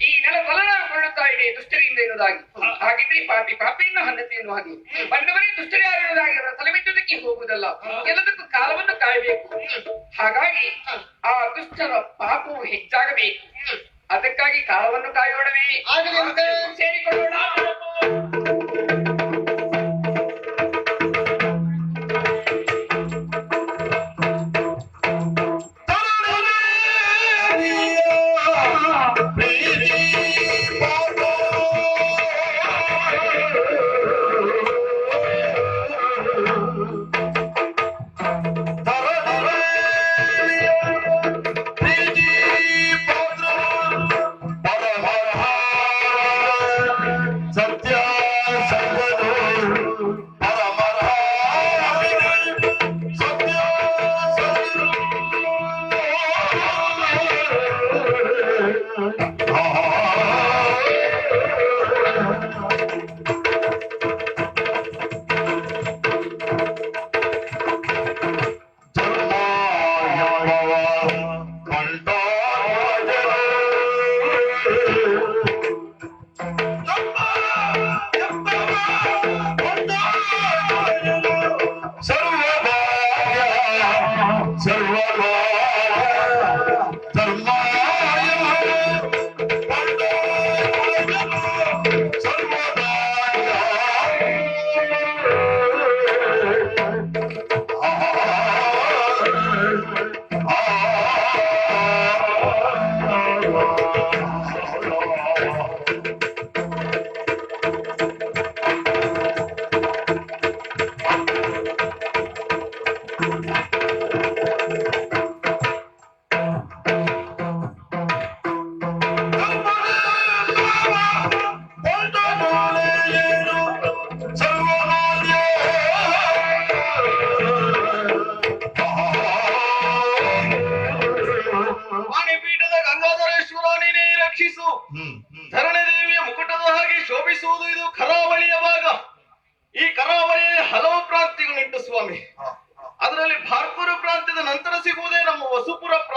ಈ ನೆಲ ಬಲನಾಗೊಳ್ಳುತ್ತಾ ಇದೆ ದುಷ್ಟರಿಂದ ಎನ್ನುವುದಾಗಿ. ಹಾಗಿದ್ರೆ ಪಾಪಿಯಿಂದ ಹನ್ನತೆ ಎನ್ನುವ ಹಾಗೆ ಬಂದವರೇ ದುಷ್ಟರಾಗಿರುವುದಾಗಿ ಅವರ ತಲೆಬಿಟ್ಟುವುದಕ್ಕೆ ಹೋಗುವುದಲ್ಲ, ಎಲ್ಲದಕ್ಕೂ ಕಾಲವನ್ನು ಕಾಯಬೇಕು. ಹಾಗಾಗಿ ಆ ದುಷ್ಟರ ಪಾಪವು ಹೆಚ್ಚಾಗಬೇಕು. ಅದಕ್ಕಾಗಿ ಕಾಲವನ್ನು ಕಾಯೋಣವೇ, ಸೇರಿಕೊಳ್ಳೋಣ.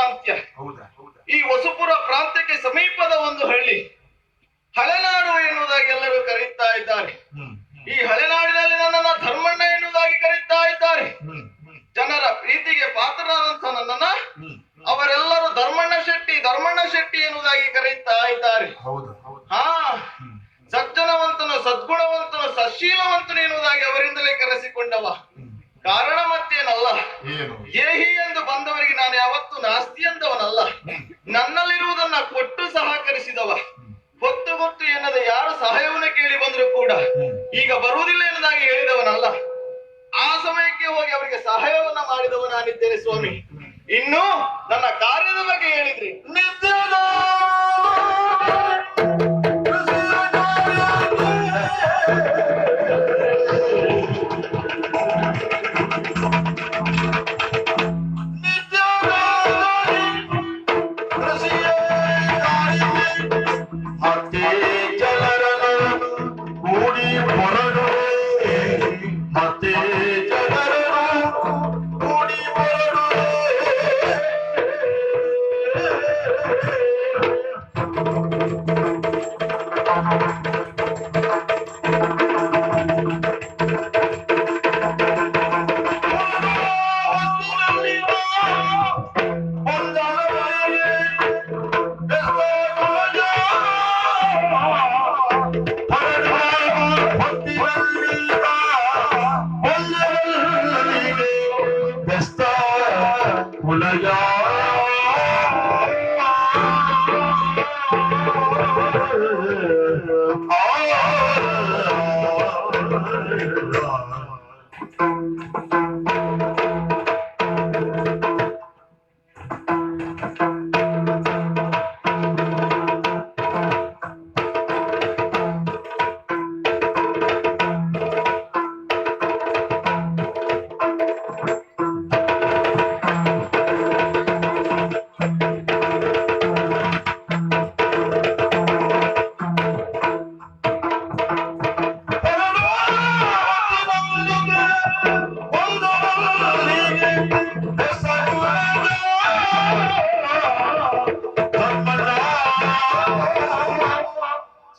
ಪ್ರಾಂತ್ಯ. ಹೌದಾ ಹೌದಾ ಈ ಹೊಸಪುರ ಪ್ರಾಂತ್ಯಕ್ಕೆ ಸಮೀಪದ ಒಂದು ಹಳ್ಳಿ ಹಳೆನಾಡು ಎನ್ನುವುದಾಗಿ ಎಲ್ಲರೂ ಕರೆಯುತ್ತಾ ಇದ್ದಾರೆ. ಈ ಹಳೆನಾಡಿನಲ್ಲಿ ನನ್ನನ್ನ ಧರ್ಮಣ್ಣ ಎನ್ನುವುದಾಗಿ ಕರೆಯುತ್ತಾ ಇದ್ದಾರೆ. ಜನರ ಪ್ರೀತಿಗೆ ಪಾತ್ರರಾದಂತ ನನ್ನನ್ನ ಅವರೆಲ್ಲರೂ ಧರ್ಮಣ್ಣ ಶೆಟ್ಟಿ ಎನ್ನುವುದಾಗಿ ಕರೆಯುತ್ತಾ ಇದ್ದಾರೆ. ಹಾ, ಸಜ್ಜನವಂತನು, ಸದ್ಗುಣವಂತನು, ಸಶೀಲವಂತನು ಎನ್ನುವುದಾಗಿ ಅವರಿಂದಲೇ ಕರೆಸಿಕೊಂಡವ. ಕಾರಣ ಮತ್ತೇನಲ್ಲ, ಏಹಿ ಎಂದು ಬಂದವರಿಗೆ ನಾನು ಯಾವತ್ತೂ ನಾಸ್ತಿ ಎಂದವನಲ್ಲ. ನನ್ನಲ್ಲಿರುವುದನ್ನ ಕೊಟ್ಟು ಸಹಕರಿಸಿದವ. ಹೊತ್ತು ಎನ್ನದ ಯಾರು ಸಹಾಯವನ್ನ ಕೇಳಿ ಬಂದರೂ ಕೂಡ ಈಗ ಬರುವುದಿಲ್ಲ ಎನ್ನುವುದಾಗಿ ಹೇಳಿದವನಲ್ಲ. ಆ ಸಮಯಕ್ಕೆ ಹೋಗಿ ಅವರಿಗೆ ಸಹಾಯವನ್ನ ಮಾಡಿದವ ನಾನಿದ್ದೇನೆ ಸ್ವಾಮಿ. ಇನ್ನು ನನ್ನ ಕಾರ್ಯದ ಬಗ್ಗೆ ಹೇಳಿದ್ರಿ.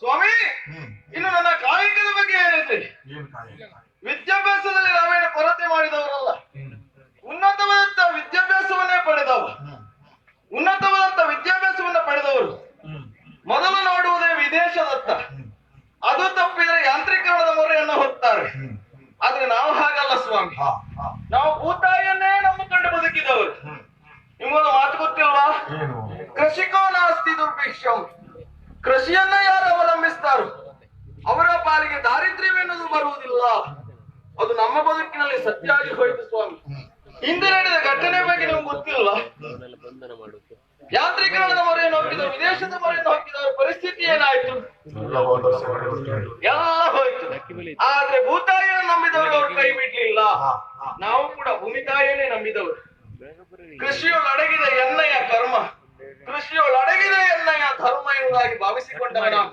ಸ್ವಾಮಿ, ಇನ್ನು ನನ್ನ ಕಾಯಕದ ಬಗ್ಗೆ ಹೇಳಿದ್ರಿ. ವಿದ್ಯಾಭ್ಯಾಸದಲ್ಲಿ ನಾವೇನು ಕೊರತೆ ಮಾಡಿದವರಲ್ಲ. ಉನ್ನತವಾದಂತ ವಿದ್ಯಾಭ್ಯಾಸವನ್ನೇ ಪಡೆದವ. ಉನ್ನತವಾದಂತ ವಿದ್ಯಾಭ್ಯಾಸವನ್ನ ಪಡೆದವರು ಮೊದಲು ನೋಡುವುದೇ ವಿದೇಶದತ್ತ. ಅದು ತಪ್ಪಿದರೆ ಯಾಂತ್ರೀಕರಣದ ಮೊರೆಯನ್ನ ಹೋಗ್ತಾರೆ. ಆದ್ರೆ ನಾವು ಹಾಗಲ್ಲ ಸ್ವಾಮಿ. ನಾವು ಭೂತಾಯಿಯನ್ನೇ ನಂಬಿಕೊಂಡು ಬದುಕಿದವರು. ನಿಮ್ಮೊಂದು ಮಾತು ಗೊತ್ತಿಲ್ವಾ? ಕೃಷಿಕೋ ನಾಸ್ತಿ ದುರ್ಭಿಕ್ಷಂ. ಕೃಷಿಯನ್ನ ಯಾರು ಅವಲಂಬಿಸ್ತಾರೋ ಅವರ ಪಾಲಿಗೆ ದಾರಿದ್ರ್ಯವೆನ್ನುವುದು ಬರುವುದಿಲ್ಲ. ಅದು ನಮ್ಮ ಬದುಕಿನಲ್ಲಿ ಸತ್ಯ ಆಗಿ ಹೋಯಿತು ಸ್ವಾಮಿ. ಹಿಂದೆ ನಡೆದ ಘಟನೆ ಬಗ್ಗೆ ನಿಮ್ಗೆ ಗೊತ್ತಿಲ್ಲ. ಯಾಂತ್ರೀಕರಣದ ಮೊರೆಯನ್ನು ಹೋಗಿದವರು, ವಿದೇಶದ ಮೊರೆಯನ್ನು ಹೋಗಿದವರ ಪರಿಸ್ಥಿತಿ ಏನಾಯ್ತು? ಎಲ್ಲ ಹೋಯ್ತು. ಆದ್ರೆ ಭೂತಾಯಿಯನ್ನು ನಂಬಿದವರು ಅವರು ಕೈ ಬಿಡ್ಲಿಲ್ಲ. ನಾವು ಕೂಡ ಭೂಮಿ ತಾಯಿಯನ್ನೇ ನಂಬಿದವರು. ಕೃಷಿಯೊಳಡಗಿದ ಎಣ್ಣೆಯ ಕರ್ಮ, ಕೃಷಿಯೊಳಡಗಿದ ಎಣ್ಣೆಯ ಧರ್ಮ ಎನ್ನುವುದಾಗಿ ಭಾವಿಸಿಕೊಂಡವ ನಾವು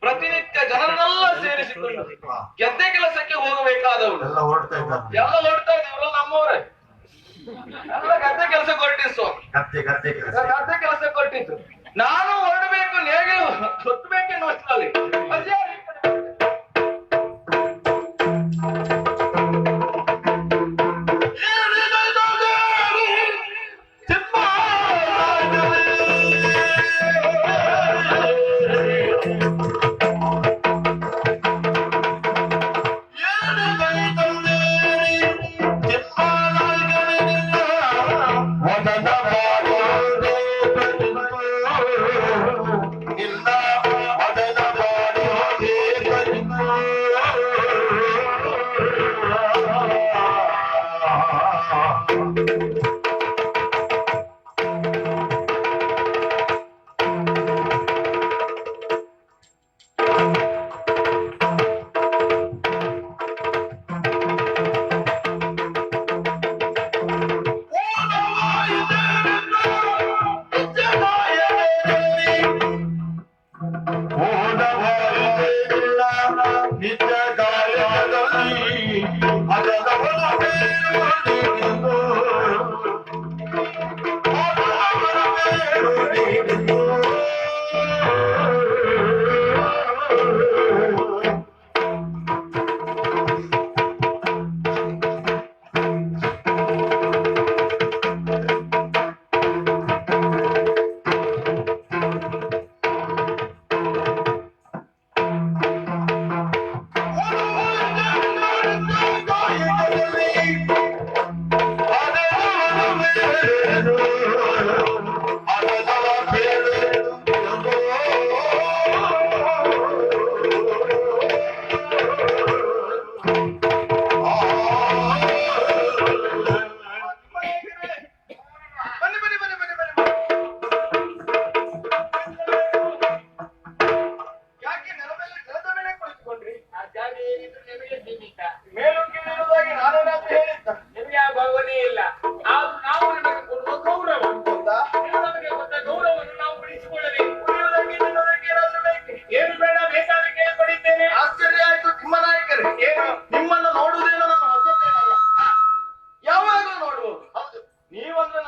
ಪ್ರತಿನಿತ್ಯ ಜನರನ್ನೆಲ್ಲ ಸೇರಿಸಿಕೊಂಡು ಗೆದ್ದೆ ಕೆಲಸಕ್ಕೆ ಹೋಗಬೇಕಾದವರು ಎಲ್ಲ ಹೊರಡ್ತಾ ಇದ್ದವರೆಲ್ಲ ನಮ್ಮವರೇ. ಎಲ್ಲ ಗದ್ದೆ ಕೆಲಸ ಕೊಟ್ಟಿದ್ದು, ಗದ್ದೆ ಕೆಲಸ ಕೊಟ್ಟಿದ್ದು. ನಾನು ಹೊರಡಬೇಕು, ನೇಗೆ ಹೊತ್ತಬೇಕೆನ್ನುವ ಅಷ್ಟರಲ್ಲಿ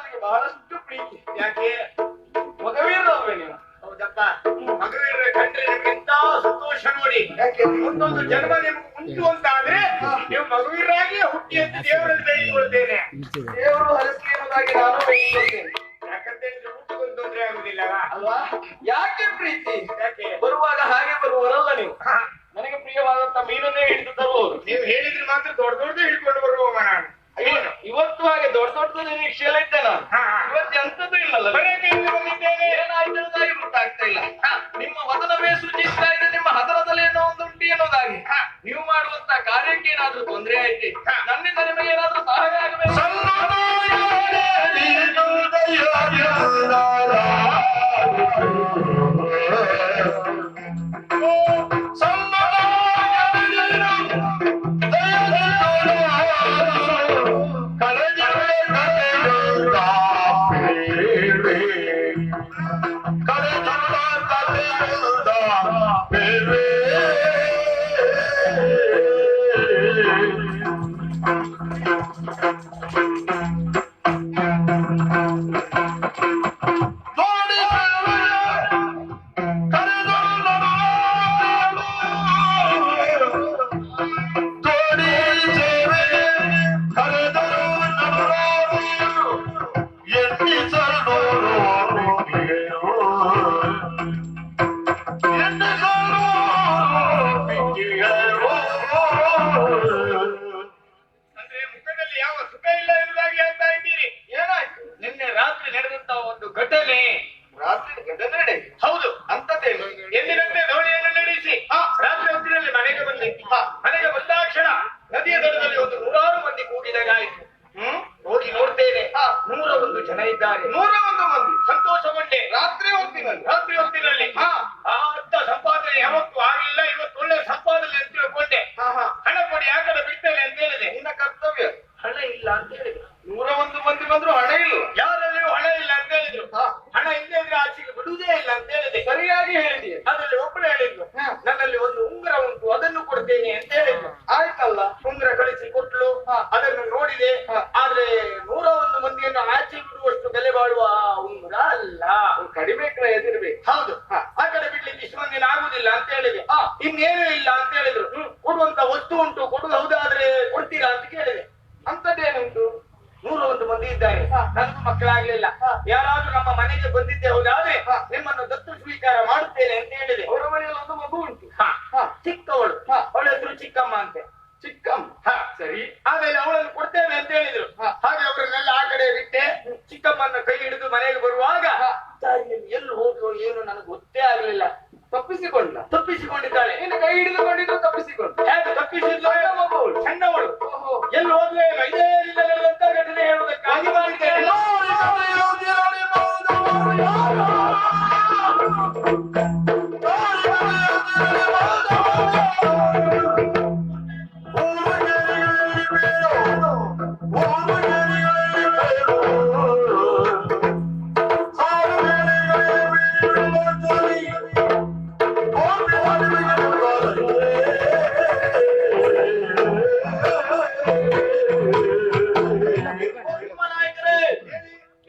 ಅವರಿಗೆ ಬಹಳಷ್ಟು ಪ್ರೀತಿ. ಯಾಕೆ? ಮಗವೀರಲ್ವೇ ನೀವು? ಹೌದಪ್ಪ, ಮಗವೀರ ಕಂಡ್ರೆ ನಿಮ್ಗೆ ಎಂತ ಸಂತೋಷ ನೋಡಿ. ಯಾಕೆ? ಒಂದೊಂದು ಜನ್ಮ ನಿಮ್ಗೆ ಉಂಟು ಅಂತ ಆದ್ರೆ ನೀವು ಮಗವೀರಾಗಿ ಹುಟ್ಟಿ ಅಂತ ದೇವರಲ್ಲಿ ಬೇಡಿಕೊಳ್ತೇನೆ. ದೇವರು ಹರಸಿ ಎಂಬುದಾಗಿ ನಾನು ಬೇಡಿಕೊಳ್ತೇನೆ. ಯಾಕಂತ ಹೇಳಿದ್ರೆ ಊಟಕ್ಕೊಂದು ತೊಂದ್ರೆ ಆಗುದಿಲ್ಲ ಅಲ್ವಾ? ಯಾಕೆ ಪ್ರೀತಿ? ಯಾಕೆ? ಬರುವಾಗ ಹಾಗೆ ಬರುವವರಲ್ಲ ನೀವು. ನನಗೆ ಪ್ರಿಯವಾದಂತ ಮೀನನ್ನೇ ಹಿಡಿದು ತರುವವರು. ನೀವು ಹೇಳಿದ್ರೆ ಮಾತ್ರ ದೊಡ್ಡ ದೊಡ್ಡ ಹಿಡ್ಕೊಂಡು ಬರುವವ ನಾನು. ಇವತ್ತು ಹಾಗೆ ದೊಡ್ಡ ದೊಡ್ಡದು ನಿರೀಕ್ಷೆಯಲ್ಲ ಇದ್ದೆ ನಾನು. ಹಾ. ಇವತ್ತು ಎಂತದ್ದು ಇಲ್ಲಲ್ಲ. ಬರೆಗೆ ಇಲ್ಲಿ ಬಂದಿದ್ದೇನೆ. ಏನಾಯ್ತು ಅನ್ನೋದಾಗಿ ಗೊತ್ತಾಗ್ತಾ ಇಲ್ಲ. ನಿಮ್ಮ ವದನವೇ ಸೂಚಿಸ್ತಾ ಇದೆ ನಿಮ್ಮ ಹದರದಲ್ಲಿ ಏನೋ ಒಂದು ಉಂಟು ಅನ್ನೋದಾಗಿ. ನೀವು ಮಾಡುವಂತ ಕಾರ್ಯಕ್ಕೆ ಏನಾದ್ರೂ ತೊಂದರೆ ಆಯ್ತು, ನನ್ನಿಂದ ನಿಮಗೆ ಏನಾದ್ರೂ ಸಹಾಯ ಆಗಬೇಕು. ಅಂದ್ರೆ ಮುಖದಲ್ಲಿ ಯಾವ ಸುಖ ಇಲ್ಲ ಎನ್ನುವುದಾಗಿ ಹೇಳ್ತಾ ಇದ್ದೀರಿ. ಏನಾಯ್ತು? ನಿನ್ನೆ ರಾತ್ರಿ ನಡೆದಂತ ಒಂದು ಘಟನೆ. ರಾತ್ರಿ ಘಟನೆ ನಡೆ. ಹೌದು, ಅಂತದ್ದೇನು? ಎಂದಿನಂತೆ ದೋಣಿಯನ್ನು ನಡೆಸಿ ರಾತ್ರಿ ಹೊತ್ತಿನಲ್ಲಿ ಮನೆಗೆ ಬಂದೆ. ಮನೆಗೆ ಬಂದಾಕ್ಷಣ ನದಿಯ ದಡದಲ್ಲಿ ಒಂದು 100 ಮಂದಿ ಕೂಡಿದಾಗ ಆಯ್ತು. ಹೋಗಿ ನೋಡ್ತೇನೆ, 101 ಜನ ಇದ್ದಾರೆ. 101 ಮಂದಿ ಸಂತೋಷಗೊಂಡೆ. ರಾತ್ರಿ ಹೊತ್ತಿನಲ್ಲಿ. ರಾತ್ರಿ ಹೊತ್ತಿನಲ್ಲಿ ಅಂತ ಸಂಪಾದನೆ ಯಾವತ್ತೂ ಆಗಲಿಲ್ಲ, ಇವತ್ತು ಒಳ್ಳೆ ಸಂಪಾದನೆ ಅಂತ ತಿಳ್ಕೊಂಡೆ. ಹಣ ಕೊಡಿ, ಆ ಕಡೆ ಬಿಡ್ತೇನೆ ಅಂತ ಹೇಳಿದೆ. ನಿನ್ನ ಕರ್ತವ್ಯ. ಹಣ ಇಲ್ಲ ಅಂತ ಹೇಳಿದ್ರು. 101 ಮಂದಿ ಬಂದ್ರು ಹಣ ಇಲ್ಲ. ಯಾರಲ್ಲಿಯೂ ಹಣ ಇಲ್ಲ ಅಂತ ಹೇಳಿದ್ರು. ಹಣ ಇಲ್ಲದೆ ಇದ್ರೆ ಆಚೆಗೆ ಬಿಡುವುದೇ ಇಲ್ಲ ಅಂತ ಹೇಳಿದೆ. ಸರಿಯಾಗಿ ಹೇಳಿದೀಯ. ಅದರಲ್ಲಿ ಒಬ್ಬಳು ಹೇಳಿದ್ರು, ನನ್ನಲ್ಲಿ ಒಂದು ಉಂಗುರ ಉಂಟು, ಅದನ್ನು ಕೊಡ್ತೇನೆ ಅಂತ ಹೇಳಿದ್ರು. ಆಯ್ತಲ್ಲ. ಉಂಗುರ ಕಳಿಸಿ ಕೊಟ್ಲು. ಅದನ್ನು ನೋಡಿದೆ. ಆದ್ರೆ 101 ಮಂದಿಯನ್ನು ಆಚೆ ಬಿಡುವಷ್ಟು ಬೆಲೆ ಬಾಳುವ ಉಂಗುರ ಅಲ್ಲ. ಕಡಿಮೆ ಕ್ರಯದಿರ್ಬೇಕು. ಹೌದು, ಆ ಕಡೆ ಬಿಡ್ಲಿಕ್ಕೆ ಇಷ್ಟು ಮಂದಿನ ಆಗುದಿಲ್ಲ ಅಂತ ಹೇಳಿದೆ. ಇನ್ನೇನು ಇಲ್ಲ ಅಂತ ಹೇಳಿದ್ರು. ಕೊಡುವಂತ ವಸ್ತು ಉಂಟು, ಕೊಡುದು ಹೌದಾದ್ರೆ ಕೊಡ್ತೀರಾ ಅಂತ ಕೇಳಿದೆ. ಅಂತದ್ದೇನುಂಟು? 101 ಮಂದಿ ಇದ್ದಾರೆ. ನನಗೂ ಮಕ್ಕಳಾಗ್ಲಿಲ್ಲ. ಯಾರಾದ್ರೂ ನಮ್ಮ ಮನೆಗೆ ಬಂದಿದ್ದೆ ಹೌದಾದ್ರೆ ನಿಮ್ಮನ್ನು ದತ್ತು ಸ್ವೀಕಾರ ಮಾಡುತ್ತೇನೆ ಅಂತ ಹೇಳಿದೆ. ಅವರ ಮನೆಯಲ್ಲಿ ಒಂದು ಮಗು ಉಂಟು. ಚಿಕ್ಕವಳು, ಅವಳ ಹೆಸರು ಚಿಕ್ಕಮ್ಮ ಅಂತೆ. ಚಿಕ್ಕಮ್ಮ. ಸರಿ. ಆಮೇಲೆ ಅವಳನ್ನು ಕೊಡ್ತೇವೆ ಅಂತ ಹೇಳಿದ್ರು. ಹಾಗೆ ಅವರನ್ನೆಲ್ಲ ಆ ಕಡೆ ಬಿಟ್ಟೆ. ಚಿಕ್ಕಮ್ಮನ ಕೈ ಹಿಡಿದು ಮನೆಗೆ ಬರುವಾಗ ತಾಯಿಯಲ್ಲಿ ಎಲ್ಲಿ ಹೋದ್ಲು ಏನು ನನಗೆ ಗೊತ್ತೇ ಆಗ್ಲಿಲ್ಲ. ತಪ್ಪಿಸಿಕೊಂಡಿದ್ದಾಳೆ. ನಿನ್ನ ಕೈ ಹಿಡಿದುಕೊಂಡಿದ್ದು ತಪ್ಪಿಸಿಕೊಂಡು. ಹೇಗೆ ತಪ್ಪಿಸಿದ್ಲು? ಸಣ್ಣವಳು ಎಲ್ಲಿ ಹೋದ್ಲು ಇದೇ ರೀತಿಯಲ್ಲಿರುವಂತ ಘಟನೆ ಹೇಳುವುದಕ್ಕಾಗಿ ಮಾಡಿದ್ದೇನೆ.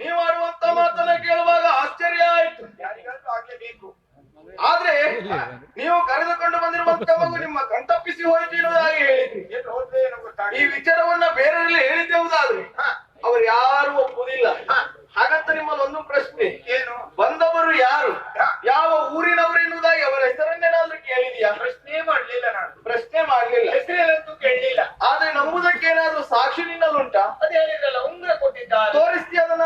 ನೀವಾಡುವಂತ ಮಾತನ್ನ ಕೇಳುವಾಗ ಆಶ್ಚರ್ಯ ಆಯ್ತು. ಯಾರಿಗಾದ್ರೂ ಆಗ್ಲೇಬೇಕು. ಆದ್ರೆ ನೀವು ಕರೆದುಕೊಂಡು ಬಂದಿರುವಂತ ಮಗು ನಿಮ್ಮ ಕಣ್ತಪ್ಪಿಸಿ ಹೋಯಿತು ಎನ್ನುವುದಾಗಿ ಹೇಳಿದ್ರಿ. ಎಲ್ಲಿ ಹೋದ್ರೆ ಏನೋ ಈ ಗೊತ್ತಾಗಿಲ್ಲ. ವಿಚಾರವನ್ನ ಬೇರೆಯವರಲ್ಲಿ ಹೇಳಿದ್ದೇವುದಾದ್ರೆ ಅವರು ಯಾರು ಒಪ್ಪುವುದಿಲ್ಲ. ಹಾಗಂತ ನಿಮ್ಮಲ್ಲಿ ಒಂದು ಪ್ರಶ್ನೆ, ಏನು? ಬಂದವರು ಯಾರು, ಯಾವ ಊರಿನವರು ಎನ್ನುವುದಾಗಿ ಅವರ ಹೆಸರನ್ನೇನಾದ್ರೂ ಕೇಳಿದ್ಯಾ? ಪ್ರಶ್ನೆ ಮಾಡ್ಲಿಲ್ಲ ನಾನು. ಪ್ರಶ್ನೆ ಮಾಡ್ಲಿಲ್ಲ. ಹೆಸರೇನಂತೂ ಕೇಳಲಿಲ್ಲ. ಆದ್ರೆ ನಂಬುದಕ್ಕೆ ಏನಾದ್ರೂ ಸಾಕ್ಷಿ ನಿನ್ನಲ್ಲುಂಟಾ? ಅದೇ ಹೇಳಿದ್ರಲ್ಲ, ಉಂಗುರ ಕೊಟ್ಟಿದ್ದಾರೆ. ತೋರಿಸ್ತೀಯ ಅದನ್ನ?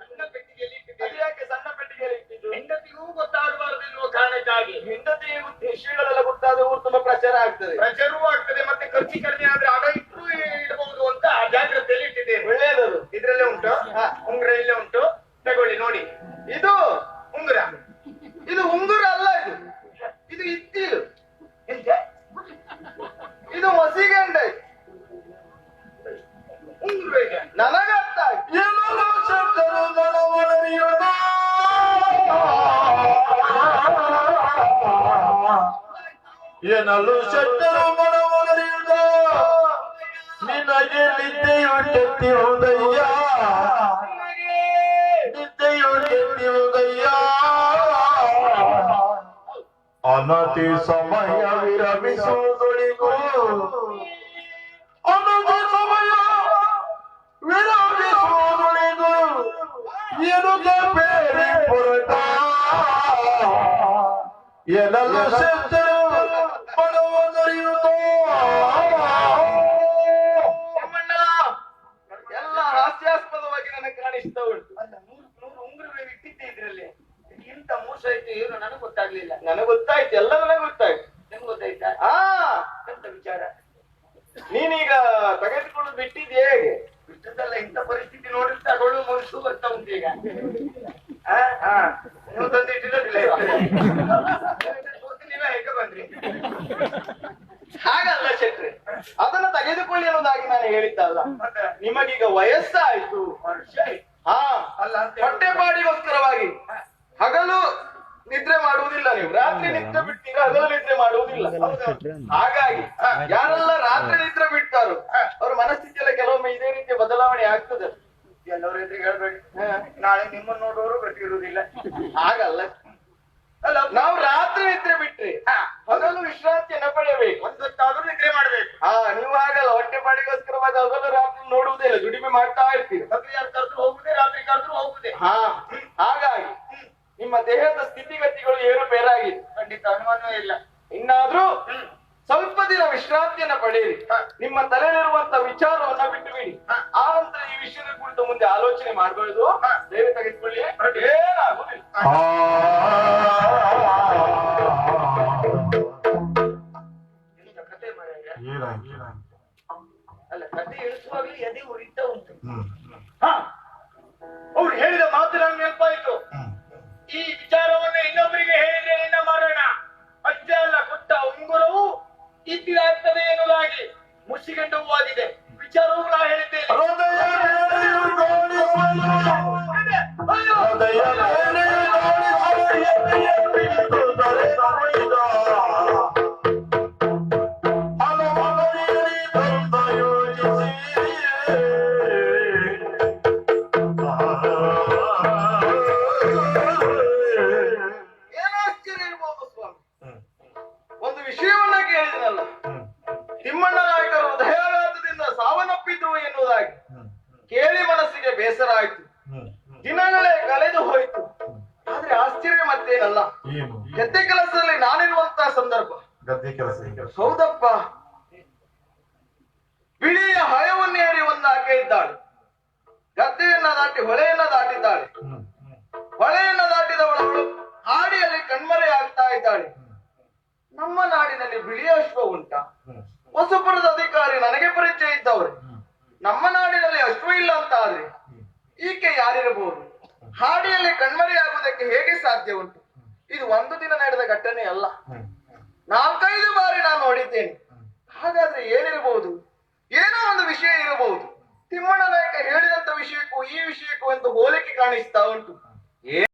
ಸಣ್ಣ ಪೆಟ್ಟಿಗೆಯಲ್ಲಿ ಇಟ್ಟಿದ್ದೇನೆ. ಅದ್ಯಾಕೆ ಸಣ್ಣ ಪೆಟ್ಟಿಗೆಯಲ್ಲಿ ಇಟ್ಟಿದ್ದು? ಹೆಂಡತಿಗೂ ಗೊತ್ತಾಗಬಾರದು ಎನ್ನುವ ಕಾರಣಕ್ಕಾಗಿ. ಹೆಂಡತಿ ವಿಷಯಗಳೆಲ್ಲ ಗೊತ್ತಾದ್ರೆ ಊರು ತುಂಬಾ ಪ್ರಚಾರ ಆಗ್ತದೆ. ಪ್ರಚಾರವೂ ಆಗ್ತದೆ, ಮತ್ತೆ ಖರ್ಚು ಕಡಿಮೆ ಆದ್ರೆ ಹಣ ಇಟ್ಟು ಇಡಬಹುದು ಅಂತ ಜಾಗ್ರತೆಯಲ್ಲಿ ಇಟ್ಟಿದ್ದೇನೆ. ಒಳ್ಳೆಯದದು. ಇದ್ರಲ್ಲೇ ಉಂಟು, ಉಂಗುರ ಇಲ್ಲೇ ಉಂಟು, ತಗೊಳ್ಳಿ ನೋಡಿ. ಇದು ಉಂಗುರ. ಇದು ಉಂಗುರ ಅಲ್ಲ, ಇದು ಇತ್ತಿಲು. ಎಂತ? ಇದು ಮಸಿಗೆಂಡ. ಉಂಗುರ ಇದೆ. ನನಗರ್ಥ ಆಯ್ತು. ಏನಲು ಶೆಟ್ಟರು ಮನವೊಲಿಯುವುದ ನಿನಗೆ ನಿದ್ದೆಯು ಕೆತ್ತಿರುವುದಯ್ಯ ನಿದ್ದೆಯು ಕೆತ್ತಿರುವುದಯ್ಯ ಅನತಿ ಸಮಯ ವಿರಮಿಸುವುದೊಳಿಗೂ ಅನತಿ ಸಮಯ ವಿರಮಿಸುವುದೊಳಿಗೂ ಎನುಗೆ ಬೇರೆ ಪುರಟ ಎನಲ್ಲ ಶೆಟ್ಟರು ಮನವೊಲಿಯುವುದೋ ಎಲ್ಲ ಹಾಸ್ಯಾಸ್ಪದವಾಗಿ ನನಗೆ ಕಾಣಿಸ್ತಾ ಉಂಟು. ಅಲ್ಲ, ನೂರು ಉಂಗುರವೇ ಇಟ್ಟಿದ್ದೆ ಇದ್ರಲ್ಲಿ. ಇಂತ ಮೋಸ ಆಯ್ತು ಏನು ನನಗೆ ಗೊತ್ತಾಗ್ಲಿಲ್ಲ. ನನಗೆ ಗೊತ್ತಾಯ್ತು, ಎಲ್ಲ ನನಗೆ ಗೊತ್ತಾಯ್ತು. ನಿಮ್ಗೆ ಗೊತ್ತಾಯ್ತಾ? ಎಂತ ವಿಚಾರ? ನೀನೀಗ ತೆಗೆದುಕೊಂಡು ಬಿಟ್ಟಿದ್ದೆ ಹೇಗೆ? ಇಷ್ಟದಲ್ಲ, ಇಂಥ ಪರಿಸ್ಥಿತಿ ನೋಡಿದ್ರೆ ತಗೊಳ್ಳುವ ಮನಸ್ಸು ಬರ್ತಾ ಉಂಟು ಈಗ. ನೀವು ತಂದು ಇಟ್ಟಿರೋದಿಲ್ಲ. ನೀವೇ ಹೇಗೆ ಬಂದ್ರಿ? ಹಾಗಲ್ಲ ಶೆಟ್ರೆ, ಅದನ್ನ ತೆಗೆದುಕೊಳ್ಳಿ ಅನ್ನೋದಾಗಿ ನಾನು ಹೇಳಿದ್ದಲ್ಲ. ಮತ್ತೆ ನಿಮಗೀಗ ವಯಸ್ಸಾಯ್ತು. ವರ್ಷ ಆಯ್ತು. ಹಾ, ಅಲ್ಲ ಅಂತ ಹೊಟ್ಟೆಪಾಡಿಗೋಸ್ಕರವಾಗಿ ಹಗಲು ನಿದ್ರೆ ಮಾಡುವುದಿಲ್ಲ, ನೀವು ರಾತ್ರಿ ನಿದ್ರೆ ಬಿಡ್ತೀರಾ, ಹಗಲು ನಿದ್ರೆ ಮಾಡುವುದಿಲ್ಲ. ಹಾಗಾಗಿ ಯಾರೆಲ್ಲ ರಾತ್ರಿ ನಿದ್ರೆ ಬಿಡ್ತಾರೋ ಅವ್ರ ಮನಸ್ಥಿತಿ ಎಲ್ಲ ಕೆಲವೊಮ್ಮೆ ಇದೇ ರೀತಿಯ ಬದಲಾವಣೆ ಆಗ್ತದೆ. ಎಲ್ಲರ ಎದುರಿಗೆ ಹೇಳ್ಬೇಡಿ. ನಾಳೆ ನಿಮ್ಮನ್ನು ನೋಡುವವರು ಗೊತ್ತಿರುವುದಿಲ್ಲ. ಹಾಗಲ್ಲ, ಅಲ್ಲ, ನಾವು ರಾತ್ರಿ ನಿದ್ರೆ ಬಿಟ್ರಿ ಹಗಲು ವಿಶ್ರಾಂತಿಯನ್ನ ಪಡೆಯಬೇಕು. ಒಂದೊತ್ತಾದ್ರೂ ನಿದ್ರೆ ಮಾಡ್ಬೇಕು. ನೀವು ಹಾಗಲ್ಲ, ಹೊಟ್ಟೆಪಾಡಿಗೋಸ್ಕರವಾಗಿ ಹಗಲು ರಾತ್ರಿ ನೋಡುವುದೇ ಇಲ್ಲ, ದುಡಿಮೆ ಮಾಡ್ತಾ ಇರ್ತೀವಿ. ಹಗಲು ಯಾರು ಕರೆದ್ರು ಹೋಗುದೇ, ರಾತ್ರಿ ಕರೆದ್ರು ಹೋಗುದೇ. ಹಾಗಾಗಿ ನಿಮ್ಮ ದೇಹದ ಸ್ಥಿತಿಗತಿಗಳು ಏರುಪೇರಾಗಿದೆ. ಖಂಡಿತ ಅನುಮಾನವೇ ಇಲ್ಲ. ಇನ್ನಾದ್ರೂ ಸ್ವಲ್ಪ ದಿನ ವಿಶ್ರಾಂತಿಯನ್ನ ಪಡೆಯಿರಿ. ನಿಮ್ಮ ತಲೆಯಲ್ಲಿರುವಂತ ವಿಚಾರವನ್ನ ಬಿಟ್ಟು ಬಿಡಿ. ಆ ನಂತರ ಈ ವಿಷಯದ ಕುರಿತು ಮುಂದೆ ಆಲೋಚನೆ ಮಾಡಬಹುದು. ಬೇರೆ ತೆಗೆದುಕೊಳ್ಳಿ, ಏನಾಗುದಿಲ್ಲ. ಇಂಥ ಕತೆ ಮಾರಾಯ. ಏನಾಯ್ತು ಅಲ್ಲ, ಕತೆ ಇಳಿಸುವಾಗ್ಲೂ ಎದೆ ಉರಿತಾ ಉಂಟು. ಹಾ, ಅವ್ರು ಹೇಳಿದ ಮಾತು ನಂಗೆ ನೆನಪಾಯ್ತು. ಈ ವಿಚಾರವನ್ನು ಇನ್ನೊಬ್ಬರಿಗೆ ಹೇಳಿದ್ರೆ ನಿನ್ನ ಮರಣ. ಅಷ್ಟೇ ಅಲ್ಲ, ಕೊಟ್ಟ ಉಂಗುರವು ಇದ್ದಿಲಾಗ್ತದೆ ಎನ್ನುವುದಾಗಿ ಮುಚ್ಚಿಕೊಂಡು ಹೋಗಿದೆ. ವಿಚಾರವು ನಾ ಹೇಳಿದ್ದೇನೆ. ಹೃದಯ ಬೇನೆಯು ಗೋಳಿಸುವುದು. ಹೃದಯ ಬೇನೆಯು ಗೋಳಿಸುವುದು. ಎದೆಯ ಪಿಡಿದು ದೊರೆತೊಯ್ದ. ಹಲವರಿಯಲಿ ತಂದ ಯೋಚಿಸಿ. ಏನೋ ಆಶ್ಚರ್ಯ ಇರ್ಬೋದು ಸ್ವಾಮಿ. ಒಂದು ವಿಷಯವನ್ನ ಕೇಳಿದ್ರಲ್ಲ, ತಿಮ್ಮಣ್ಣ ನಾಯಕರು ಹೃದಯಾಘಾತದಿಂದ ಸಾವನ್ನಪ್ಪಿದ್ರು ಎನ್ನುವುದಾಗಿ ಕೇಳಿ ಮನಸ್ಸಿಗೆ ಬೇಸರ ಆಯ್ತು. ದಿನಗಳೇ ಕಳೆದು ಹೋಯ್ತು. ಆದ್ರೆ ಆಶ್ಚರ್ಯ ಮತ್ತೇನಲ್ಲ, ಏನು ಗದ್ದೆ ಕೆಲಸದಲ್ಲಿ ನಾನಿರುವಂತಹ ಸಂದರ್ಭ. ಗದ್ದೆ ಕೆಲಸ ಹೌದಪ್ಪ, ಬಿಳಿಯ ಹಯವನ್ನೇರಿ ಒಂದಾಕೆ ಇದ್ದಾಳೆ. ಗದ್ದೆಯನ್ನ ದಾಟಿ ಹೊಳೆಯನ್ನ ದಾಟಿದ್ದಾಳೆ. ಹೊಳೆಯನ್ನ ದಾಟಿದವಳು ಹಾಡಿಯಲ್ಲಿ ಕಣ್ಮರೆ ಆಗ್ತಾ ಇದ್ದಾಳೆ. ನಮ್ಮ ನಾಡಿನಲ್ಲಿ ಬಿಳಿಯ ಅಶ್ವ ಉಂಟ? ಹೊಸಪುರದ ಅಧಿಕಾರಿ ನನಗೆ ಪರಿಚಯ ಇದ್ದವ್ರೆ. ನಮ್ಮ ನಾಡಿನಲ್ಲಿ ಅಶ್ವ ಇಲ್ಲ ಅಂತ ಆದ್ರೆ ಈಕೆ ಯಾರಿರಬಹುದು? ಹಾಡಿಯಲ್ಲಿ ಕಣ್ಮರೆಯಾಗುವುದಕ್ಕೆ ಹೇಗೆ ಸಾಧ್ಯ ಉಂಟು? ಇದು ಒಂದು ದಿನ ನಡೆದ ಘಟನೆ ಅಲ್ಲ, 4-5 ಬಾರಿ ನಾನು ನೋಡಿದ್ದೇನೆ. ಹಾಗಾದ್ರೆ ಏನಿರಬಹುದು? ಏನೋ ಒಂದು ವಿಷಯ ಇರಬಹುದು. ತಿಮ್ಮಣ್ಣ ನಾಯಕ ಹೇಳಿದಂತ ವಿಷಯಕ್ಕೂ ಈ ವಿಷಯಕ್ಕೂ ಒಂದು ಹೋಲಿಕೆ ಕಾಣಿಸ್ತಾ ಉಂಟು.